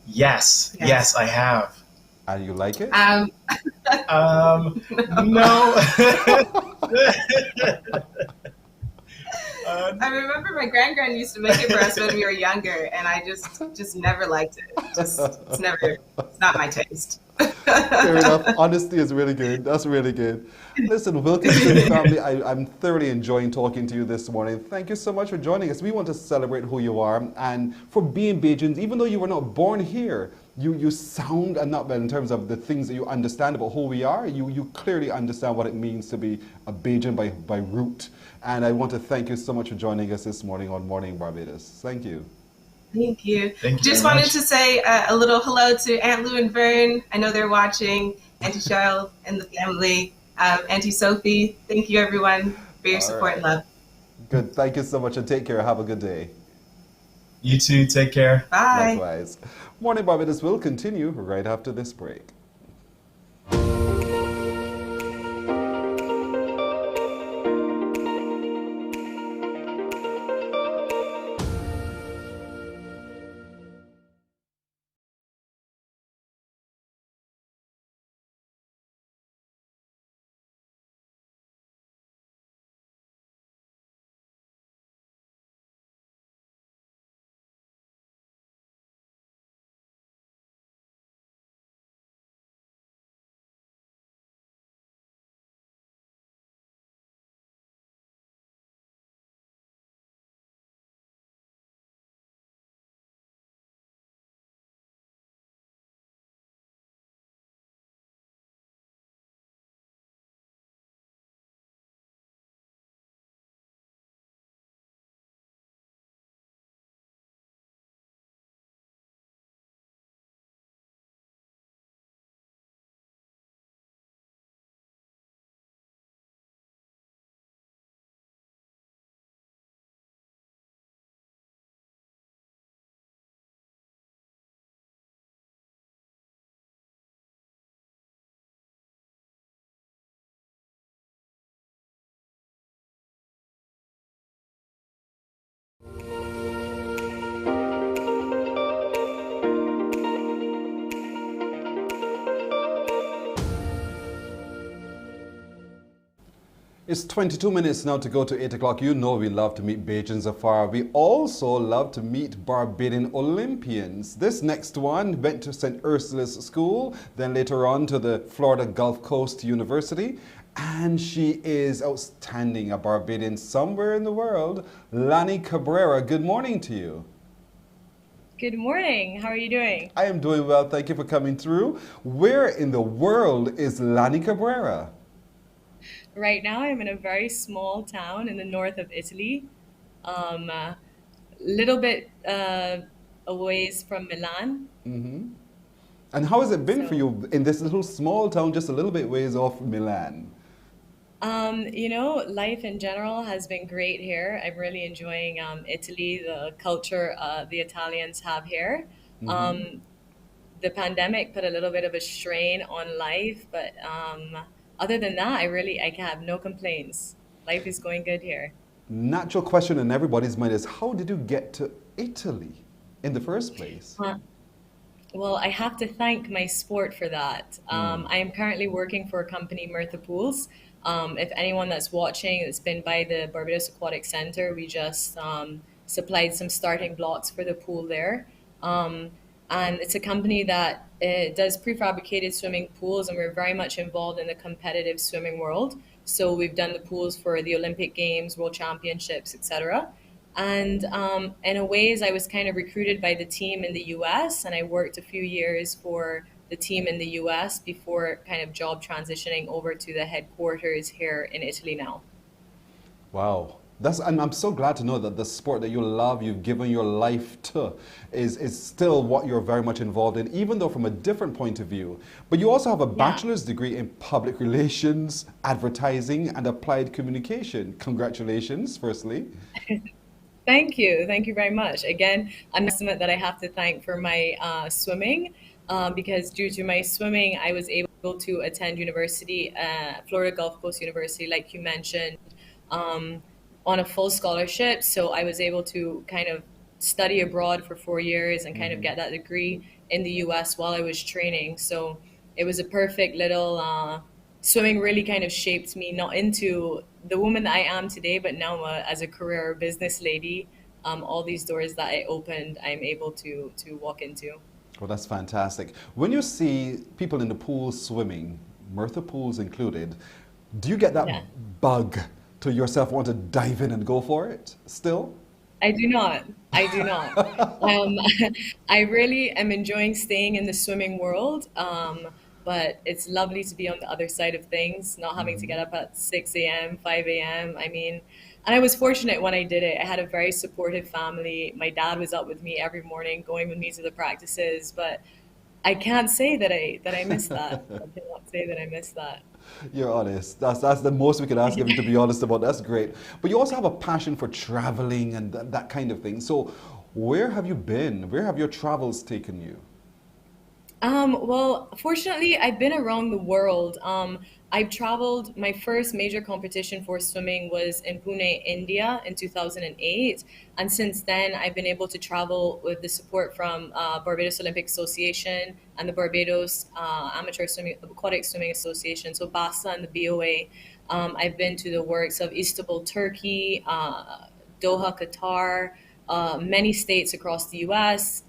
Speaker 7: Yes, I have.
Speaker 6: And you like it?
Speaker 7: No.
Speaker 22: I remember my grand used to make it for us when we were younger, and I just never liked it. It's not my taste.
Speaker 6: Fair enough. Honesty is really good. That's really good. Listen, Wilkinson family, I'm thoroughly enjoying talking to you this morning. Thank you so much for joining us. We want to celebrate who you are and for being Bajans, even though you were not born here. You sound, and not in terms of the things that you understand about who we are, you clearly understand what it means to be a Bajan by root. And I want to thank you so much for joining us this morning on Morning Barbados. Thank you.
Speaker 22: Thank you.
Speaker 7: Thank you
Speaker 22: Just
Speaker 7: very
Speaker 22: wanted
Speaker 7: much.
Speaker 22: to say a little hello to Aunt Lou and Vern. I know they're watching. Auntie Cheryl and the family. Auntie Sophie. Thank you, everyone, for your support and love.
Speaker 6: Good. Thank you so much, and take care. Have a good day.
Speaker 7: You too. Take care.
Speaker 22: Bye.
Speaker 6: Likewise. Morning Barbados will continue right after this break. It's 22 minutes now to go to 8 o'clock. You know we love to meet Bajans afar. We also love to meet Barbadian Olympians. This next one went to St. Ursula's School, then later on to the Florida Gulf Coast University. And she is outstanding, a Barbadian somewhere in the world. Lani Cabrera, good morning to you.
Speaker 9: Good morning. How are you doing?
Speaker 6: I am doing well. Thank you for coming through. Where in the world is Lani Cabrera?
Speaker 9: Right now, I'm in a very small town in the north of Italy, a little bit a ways from Milan.
Speaker 6: Mm-hmm. And how has it been for you in this little small town, just a little bit ways off Milan?
Speaker 9: You know, life in general has been great here. I'm really enjoying Italy, the culture the Italians have here.
Speaker 6: Mm-hmm.
Speaker 9: The pandemic put a little bit of a strain on life, but other than that, I have no complaints. Life is going good here.
Speaker 6: Natural question in everybody's mind is, how did you get to Italy in the first place?
Speaker 9: Well, I have to thank my sport for that. I am currently working for a company, Mirtha Pools. If anyone that's watching, it's been by the Barbados Aquatic Center. We just supplied some starting blocks for the pool there. And it's a company that does prefabricated swimming pools, and we're very much involved in the competitive swimming world. So we've done the pools for the Olympic Games, World Championships, etc. And in a ways, I was kind of recruited by the team in the US, and I worked a few years for the team in the US before kind of job transitioning over to the headquarters here in Italy now.
Speaker 6: Wow. And I'm so glad to know that the sport that you love, you've given your life to, is still what you're very much involved in, even though from a different point of view. But you also have a bachelor's degree in public relations, advertising, and applied communication. Congratulations, firstly.
Speaker 9: Thank you. Thank you very much. Again, an estimate that I have to thank for my swimming, because due to my swimming, I was able to attend university, Florida Gulf Coast University, like you mentioned, on a full scholarship. So I was able to kind of study abroad for 4 years and kind of get that degree in the US while I was training. So it was a perfect little, swimming really kind of shaped me, not into the woman that I am today, but now as a career business lady, all these doors that I opened, I'm able to walk into.
Speaker 6: Well, that's fantastic. When you see people in the pool swimming, Mirtha Pools included, do you get that bug to yourself, want to dive in and go for it still?
Speaker 9: I do not. I do not. I really am enjoying staying in the swimming world, but it's lovely to be on the other side of things, not having to get up at 6 a.m., 5 a.m. I mean, and I was fortunate when I did it. I had a very supportive family. My dad was up with me every morning, going with me to the practices, but I can't say that I missed that. I cannot say that I missed that.
Speaker 6: You're honest. That's the most we can ask him to be honest about. That's great. But you also have a passion for traveling and that kind of thing. So where have you been? Where have your travels taken you?
Speaker 9: Well, fortunately, I've been around the world. I've traveled, my first major competition for swimming was in Pune, India in 2008. And since then, I've been able to travel with the support from Barbados Olympic Association and the Barbados Aquatic Swimming Association, so BASA and the BOA. I've been to the works of Istanbul, Turkey, Doha, Qatar, many states across the US.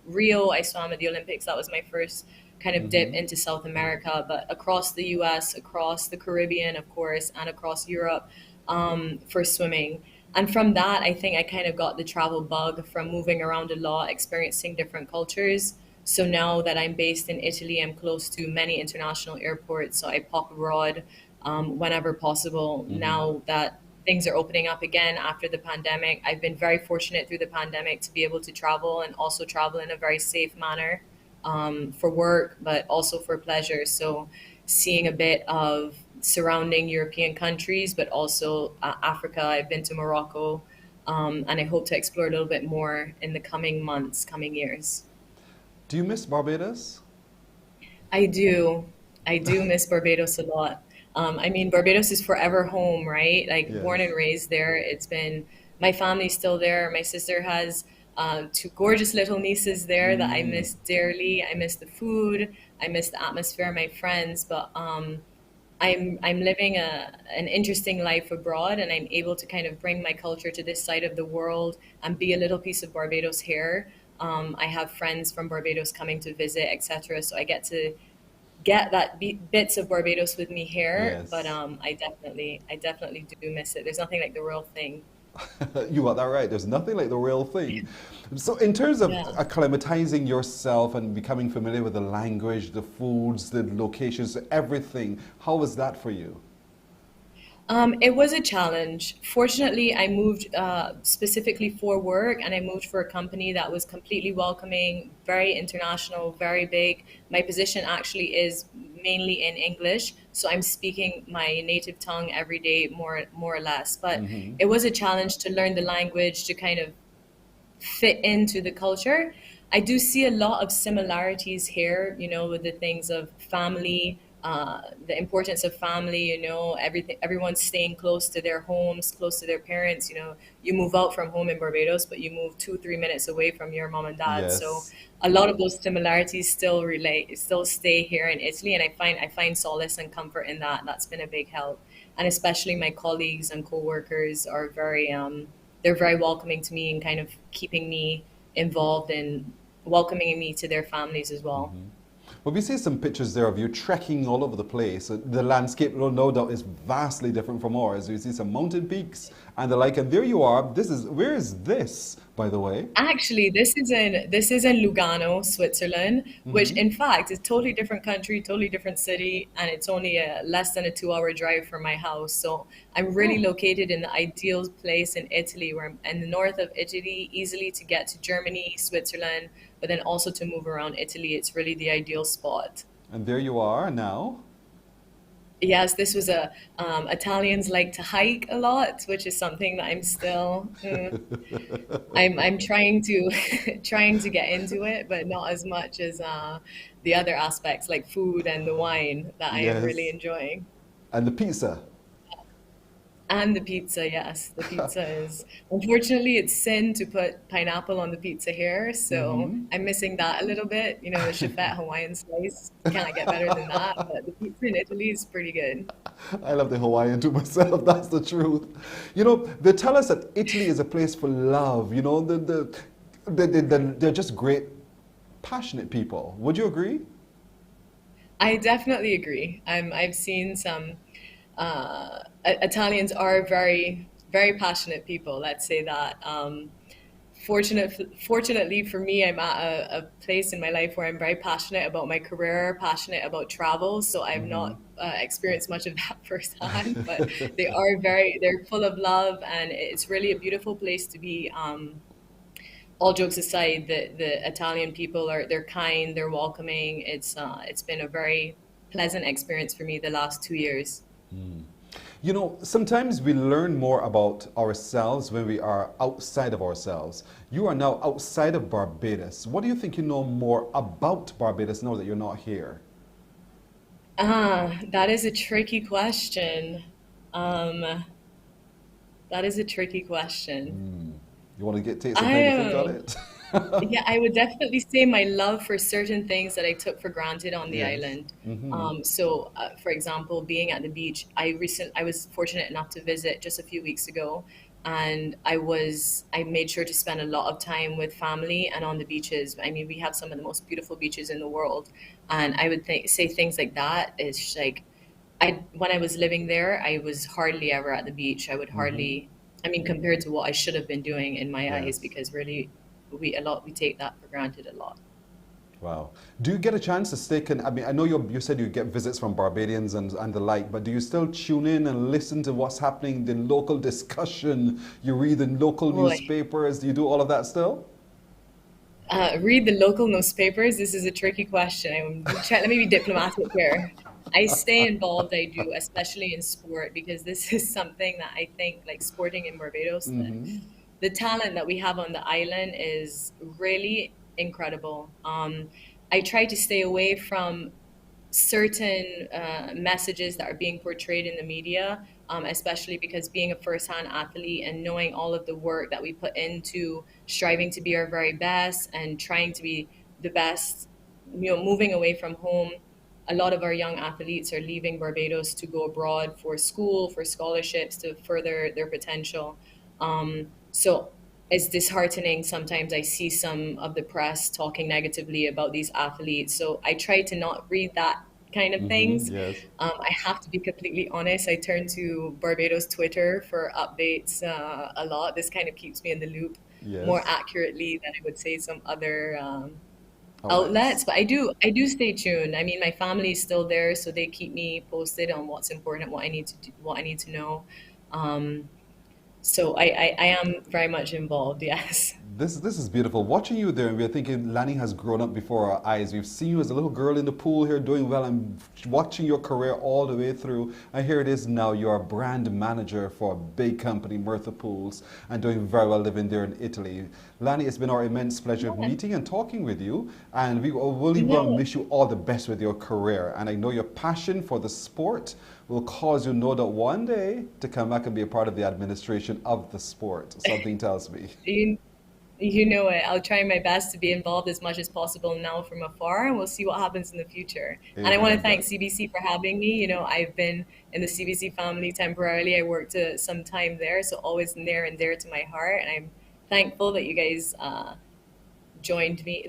Speaker 9: Rio, I swam at the Olympics. That was my first kind of dip into South America, but across the US, across the Caribbean, of course, and across Europe for swimming. And from that, I think I kind of got the travel bug from moving around a lot, experiencing different cultures. So now that I'm based in Italy, I'm close to many international airports, so I pop abroad whenever possible. Now that things are opening up again after the pandemic, I've been very fortunate through the pandemic to be able to travel and also travel in a very safe manner. For work, but also for pleasure. So seeing a bit of surrounding European countries, but also Africa. I've been to Morocco, and I hope to explore a little bit more in the coming months, coming years.
Speaker 6: Do you miss Barbados?
Speaker 9: I do. I do miss Barbados a lot. I mean, Barbados is forever home, right? Like born and raised there. It's been, my family's still there. My sister has 2 gorgeous little nieces there that I miss dearly. I miss the food. I miss the atmosphere, my friends. But I'm living an interesting life abroad, and I'm able to kind of bring my culture to this side of the world and be a little piece of Barbados here. I have friends from Barbados coming to visit, etc. So I get to get that bits of Barbados with me here.
Speaker 6: Yes.
Speaker 9: But I definitely do miss it. There's nothing like the real thing.
Speaker 6: You got that right. There's nothing like the real thing. So in terms of acclimatizing yourself and becoming familiar with the language, the foods, the locations, everything, how was that for you?
Speaker 9: It was a challenge. Fortunately, I moved specifically for work, and I moved for a company that was completely welcoming, very international, very big. My position actually is mainly in English, so I'm speaking my native tongue every day, more or less. But it was a challenge to learn the language, to kind of fit into the culture. I do see a lot of similarities here, with the things of family, the importance of family, everyone's staying close to their homes, close to their parents. You move out from home in Barbados, but you move 2-3 minutes away from your mom and dad.
Speaker 6: Yes.
Speaker 9: So a lot of those similarities still stay here in Italy, and I find solace and comfort in that. That's been a big help. And especially my colleagues and co-workers are they're very welcoming to me and kind of keeping me involved in welcoming me to their families as well.
Speaker 6: Well, we see some pictures there of you trekking all over the place. The landscape, no doubt, is vastly different from ours. You see some mountain peaks and the like, and there you are. Where is this, by the way?
Speaker 9: Actually, this is in Lugano, Switzerland, which in fact is totally different country, totally different city, and it's only less than a 2-hour drive from my house. So I'm really located in the ideal place in Italy, where I'm in the north of Italy, easily to get to Germany, Switzerland, but then also to move around Italy. It's really the ideal spot.
Speaker 6: And there you are now.
Speaker 9: Yes, this was Italians like to hike a lot, which is something that I'm still I'm trying to get into it, but not as much as the other aspects like food and the wine that I am really enjoying.
Speaker 6: And the pizza.
Speaker 9: And the pizza, yes. The pizza is, unfortunately, it's sin to put pineapple on the pizza here, so I'm missing that a little bit. The Chefette Hawaiian slice, can't get better than that, but the pizza in Italy is pretty good.
Speaker 6: I love the Hawaiian too myself, that's the truth. They tell us that Italy is a place for love. They're just great, passionate people. Would you agree?
Speaker 9: I definitely agree. I've seen some... Italians are very, very passionate people, let's say that. Fortunately for me, I'm at a place in my life where I'm very passionate about my career, passionate about travel, so I've not experienced much of that firsthand, but they're full of love, and it's really a beautiful place to be. All jokes aside, the Italian people they're kind, they're welcoming. It's been a very pleasant experience for me the last 2 years.
Speaker 6: Sometimes we learn more about ourselves when we are outside of ourselves. You are now outside of Barbados. What do you think you know more about Barbados now that you're not here?
Speaker 9: That is a tricky question. You
Speaker 6: want to take some time to think on it?
Speaker 9: Yeah, I would definitely say my love for certain things that I took for granted on the island. So, for example, being at the beach, I was fortunate enough to visit just a few weeks ago, and I made sure to spend a lot of time with family and on the beaches. I mean, we have some of the most beautiful beaches in the world, and I would say things like that is like, when I was living there, I was hardly ever at the beach. I would hardly, compared to what I should have been doing in my eyes, because really, we take that for granted a lot.
Speaker 6: Wow. Do you get a chance to stay I know you said you get visits from Barbadians and the like, but do you still tune in and listen to what's happening, the local discussion? You read the local newspapers? Do you do all of that still?
Speaker 9: Read the local newspapers? This is a tricky question. Let me be diplomatic here. I stay involved, I do, especially in sport, because this is something that I think, like sporting in Barbados, the talent that we have on the island is really incredible. I try to stay away from certain messages that are being portrayed in the media, especially because being a first-hand athlete and knowing all of the work that we put into striving to be our very best and trying to be the best, moving away from home, a lot of our young athletes are leaving Barbados to go abroad for school, for scholarships, to further their potential. So it's disheartening. Sometimes I see some of the press talking negatively about these athletes. So I try to not read that kind of things.
Speaker 6: Yes.
Speaker 9: I have to be completely honest. I turn to Barbados Twitter for updates a lot. This kind of keeps me in the loop more accurately than I would say some other outlets. But I do stay tuned. I mean, my family is still there, so they keep me posted on what's important, what I need to do, what I need to know. So I am very much involved, yes.
Speaker 6: This is beautiful. Watching you there, and we're thinking Lani has grown up before our eyes. We've seen you as a little girl in the pool here doing well, and watching your career all the way through. And here it is now, you're a brand manager for a big company, Merthyr Pools, and doing very well living there in Italy. Lani, it's been our immense pleasure of meeting and talking with you, and we really will wish you all the best with your career. And I know your passion for the sport will cause you, no doubt, one day to come back and be a part of the administration of the sport. Something tells me.
Speaker 9: You know it. I'll try my best to be involved as much as possible now from afar, and we'll see what happens in the future. And I want to thank CBC for having me. You know, I've been in the CBC family temporarily. I worked some time there, so always near and dear to my heart. And I'm thankful that you guys joined me,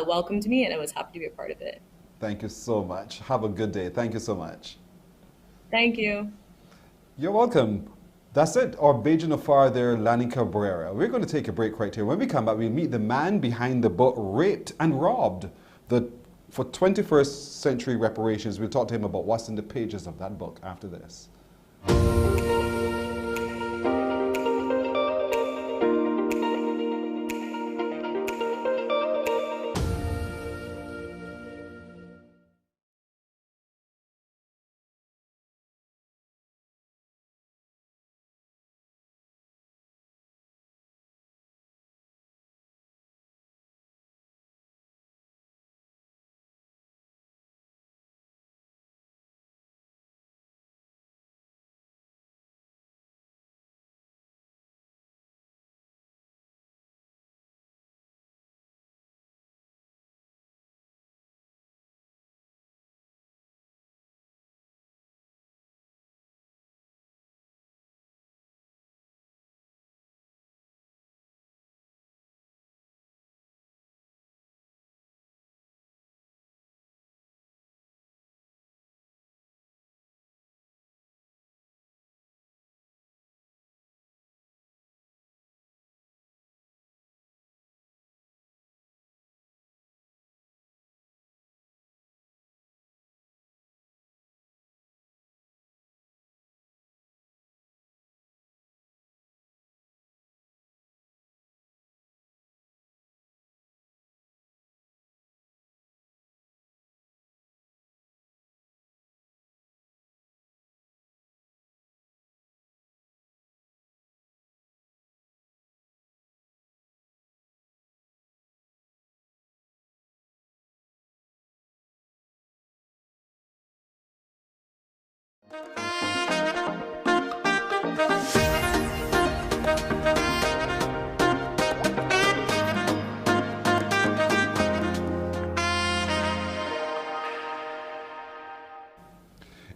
Speaker 9: welcomed me, and I was happy to be a part of it.
Speaker 6: Thank you so much. Have a good day. Thank you so much.
Speaker 9: Thank you.
Speaker 6: You're welcome. That's it, our Bajan Afar there, Lani Cabrera. We're going to take a break right here. When we come back, we'll meet the man behind the book, Raped and Robbed, for 21st Century Reparations. We'll talk to him about what's in the pages of that book after this.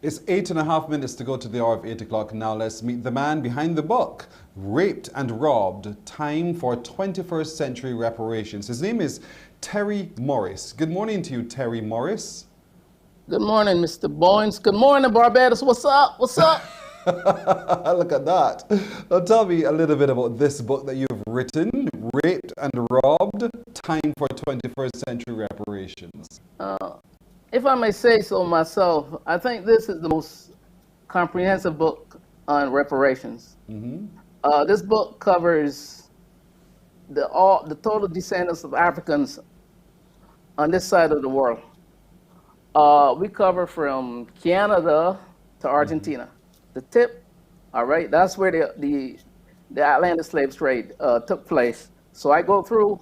Speaker 6: It's 8.5 minutes to go to the hour of 8 o'clock. Now let's meet the man behind the book, Raped and Robbed, Time for 21st Century Reparations. His name is Terry Morris. Good morning to you, Terry Morris.
Speaker 11: Good morning, Mr. Boynes. Good morning, Barbados. What's up? What's up?
Speaker 6: Look at that. Now tell me a little bit about this book that you've written, Raped and Robbed, Time for 21st Century Reparations.
Speaker 11: If I may say so myself, I think this is the most comprehensive book on reparations. This book covers the total descendants of Africans on this side of the world. We cover from Canada to Argentina. The tip, all right, that's where the Atlantic slave trade took place. So I go through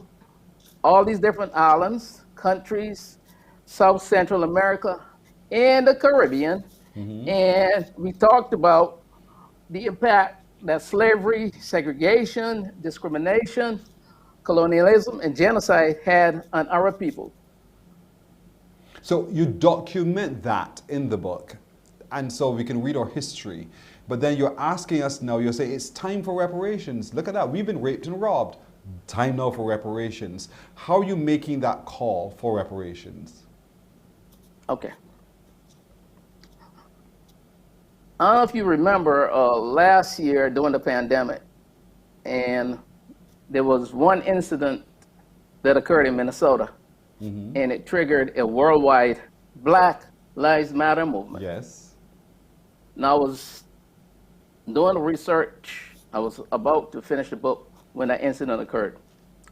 Speaker 11: all these different islands, countries, South Central America, and the Caribbean. And we talked about the impact that slavery, segregation, discrimination, colonialism, and genocide had on our people.
Speaker 6: So you document that in the book, and so we can read our history. But then you're asking us now, you're saying it's time for reparations. Look at that, we've been raped and robbed. Time now for reparations. How are you making that call for reparations?
Speaker 11: Okay. I don't know if you remember last year during the pandemic, and there was one incident that occurred in Minnesota, and it triggered a worldwide Black Lives Matter movement.
Speaker 6: Yes.
Speaker 11: Now I was doing the research. I was about to finish the book when that incident occurred.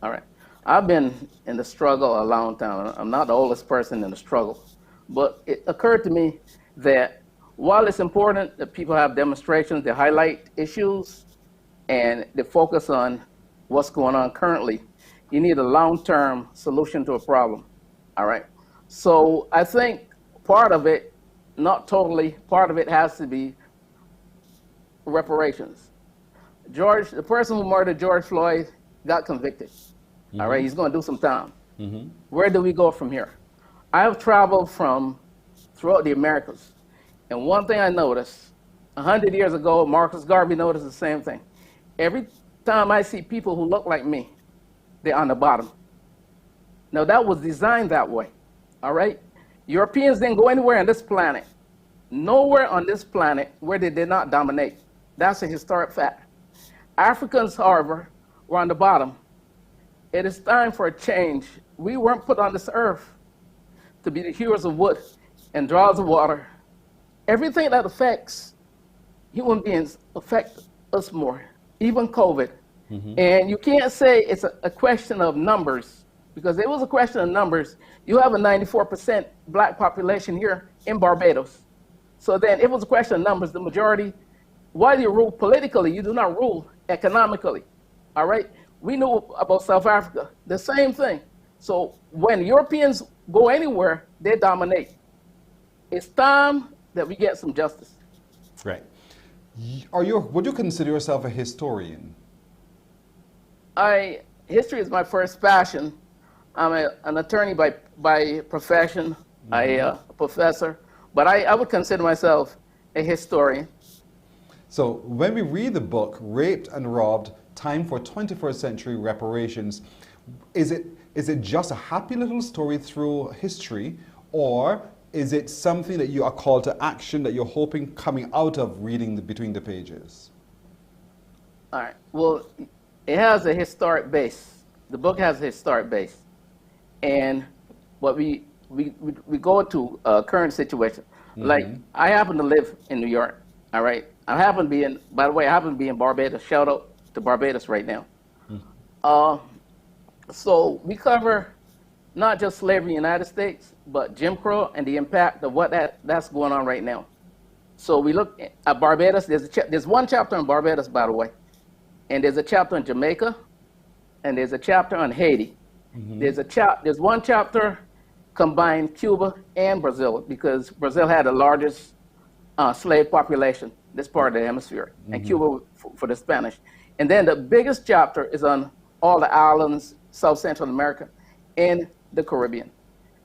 Speaker 11: All right. I've been in the struggle a long time. I'm not the oldest person in the struggle, but it occurred to me that while it's important that people have demonstrations, they highlight issues and they focus on what's going on currently, you need a long-term solution to a problem. All right. So I think part of it, not totally, part of it has to be reparations. The person who murdered George Floyd got convicted. All right, he's going to do some time. Where do we go from here? I have traveled throughout the Americas, and one thing I noticed, 100 years ago, Marcus Garvey noticed the same thing. Every time I see people who look like me, they're on the bottom. Now that was designed that way, all right? Europeans didn't go anywhere on this planet, nowhere on this planet where they did not dominate. That's a historic fact. Africans, however, were on the bottom. It is time for a change. We weren't put on this earth to be the hewers of wood and drawers of water. Everything that affects human beings affects us more, even COVID. And you can't say it's a question of numbers, because if it was a question of numbers, you have a 94% Black population here in Barbados. So then if it was a question of numbers, the majority, while you rule politically, you do not rule economically, all right? We knew about South Africa, the same thing. So when Europeans go anywhere, they dominate. It's time that we get some justice.
Speaker 6: Right. Would you consider yourself a historian?
Speaker 11: History is my first passion. I'm an attorney by profession. I'm a professor, but I would consider myself a historian.
Speaker 6: So when we read the book, Raped and Robbed, Time for 21st Century Reparations, is it just a happy little story through history, or is it something that you are called to action that you're hoping coming out of reading between the pages?
Speaker 11: All right. Well, it has a historic base. The book has a historic base. And what we go to a current situation. Like, I happen to live in New York, all right? I happen to be in Barbados. Shout out to Barbados right now. So we cover not just slavery in the United States, but Jim Crow and the impact of what that's going on right now. So we look at Barbados. There's one chapter on Barbados, by the way, and there's a chapter on Jamaica, and there's a chapter on Haiti. There's one chapter combined Cuba and Brazil, because Brazil had the largest slave population, this part of the hemisphere, and Cuba for the Spanish. And then the biggest chapter is on all the islands, South Central America, and the Caribbean.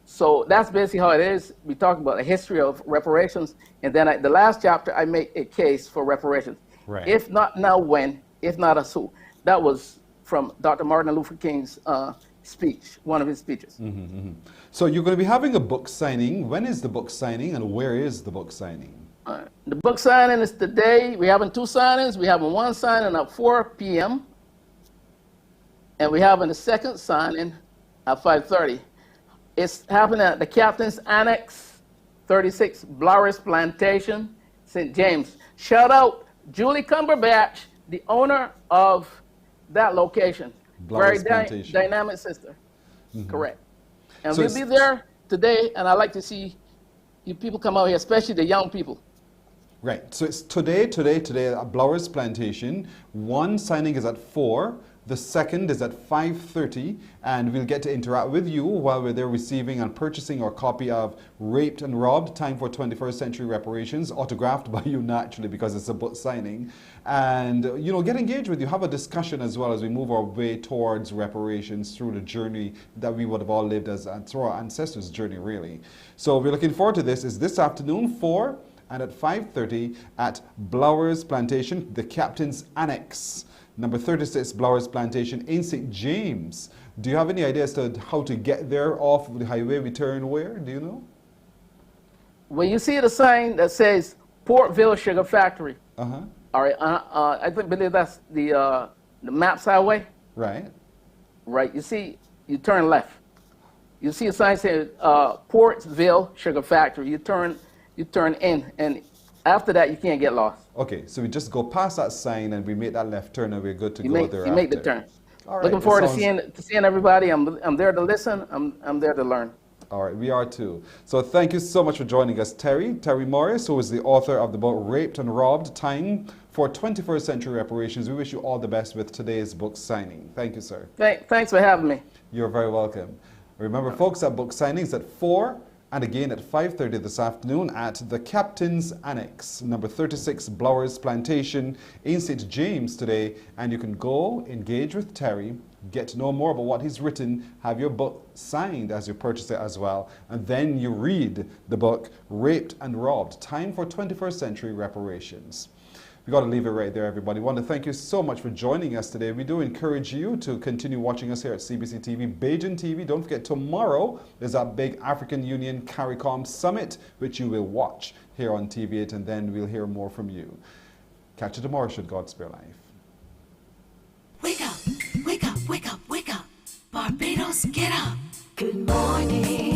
Speaker 11: So that's basically how it is. We talk about the history of reparations, and then the last chapter, I make a case for reparations.
Speaker 6: Right.
Speaker 11: If not now, when? If not us, who? That was from Dr. Martin Luther King's speech, one of his speeches.
Speaker 6: So you're going to be having a book signing. When is the book signing, and where is the book signing?
Speaker 11: The book signing is today. We're having two signings. We're having one signing at 4 p.m. and we're having the second signing at 5:30. It's happening at the Captain's Annex, 36 Blowers Plantation, St. James. Shout out Julie Cumberbatch, the owner of that location.
Speaker 6: Blowers
Speaker 11: Very dynamic sister. Correct. And
Speaker 6: So
Speaker 11: we'll be there today, and I'd like to see you people come out here, especially the young people.
Speaker 6: Right. So it's today at Blowers Plantation. One signing is at 4, The second is at 5:30, and we'll get to interact with you while we're there receiving and purchasing our copy of Raped and Robbed, Time for 21st Century Reparations, autographed by you naturally because it's a book signing. And, you know, get engaged with you, have a discussion as well as we move our way towards reparations through the journey that we would have all lived as, through our ancestors' journey, really. So we're looking forward to this. It's this afternoon, 4 and at 5:30 at Blowers Plantation, the Captain's Annex. Number 36, Blowers Plantation in St. James. Do you have any idea as to how to get there off the highway? We turn where? Do you know?
Speaker 11: When you see the sign that says Portville Sugar Factory,
Speaker 6: Uh-huh.
Speaker 11: all right, I believe that's the Maps Highway.
Speaker 6: Right.
Speaker 11: Right. You see, you turn left. You see a sign saying Portville Sugar Factory. You turn in, and after that, you can't get lost.
Speaker 6: Okay, so we just go past that sign and we make that left turn and we're good to go there.
Speaker 11: You make the turn.
Speaker 6: All right,
Speaker 11: Looking forward to seeing everybody. I'm there to listen. I'm there to learn.
Speaker 6: All right, we are too. So thank you so much for joining us, Terry Morris, who is the author of the book Raped and Robbed, Time for 21st Century Reparations. We wish you all the best with today's book signing. Thank you, sir.
Speaker 11: Thanks for having me.
Speaker 6: You're very welcome. Remember, folks, that book signings at 4 and again at 5:30 this afternoon at the Captain's Annex, number 36 Blowers Plantation in St. James today. And you can go engage with Terry, get to know more about what he's written, have your book signed as you purchase it as well. And then you read the book Raped and Robbed, Time for 21st Century Reparations. We got to leave it right there, everybody. I want to thank you so much for joining us today. We do encourage you to continue watching us here at CBC TV, Beijing TV. Don't forget, tomorrow there's that big African Union CARICOM Summit, which you will watch here on TV8, and then we'll hear more from you. Catch you tomorrow, should God spare life.
Speaker 15: Wake up, wake up, wake up, wake up. Barbados, get up. Good morning.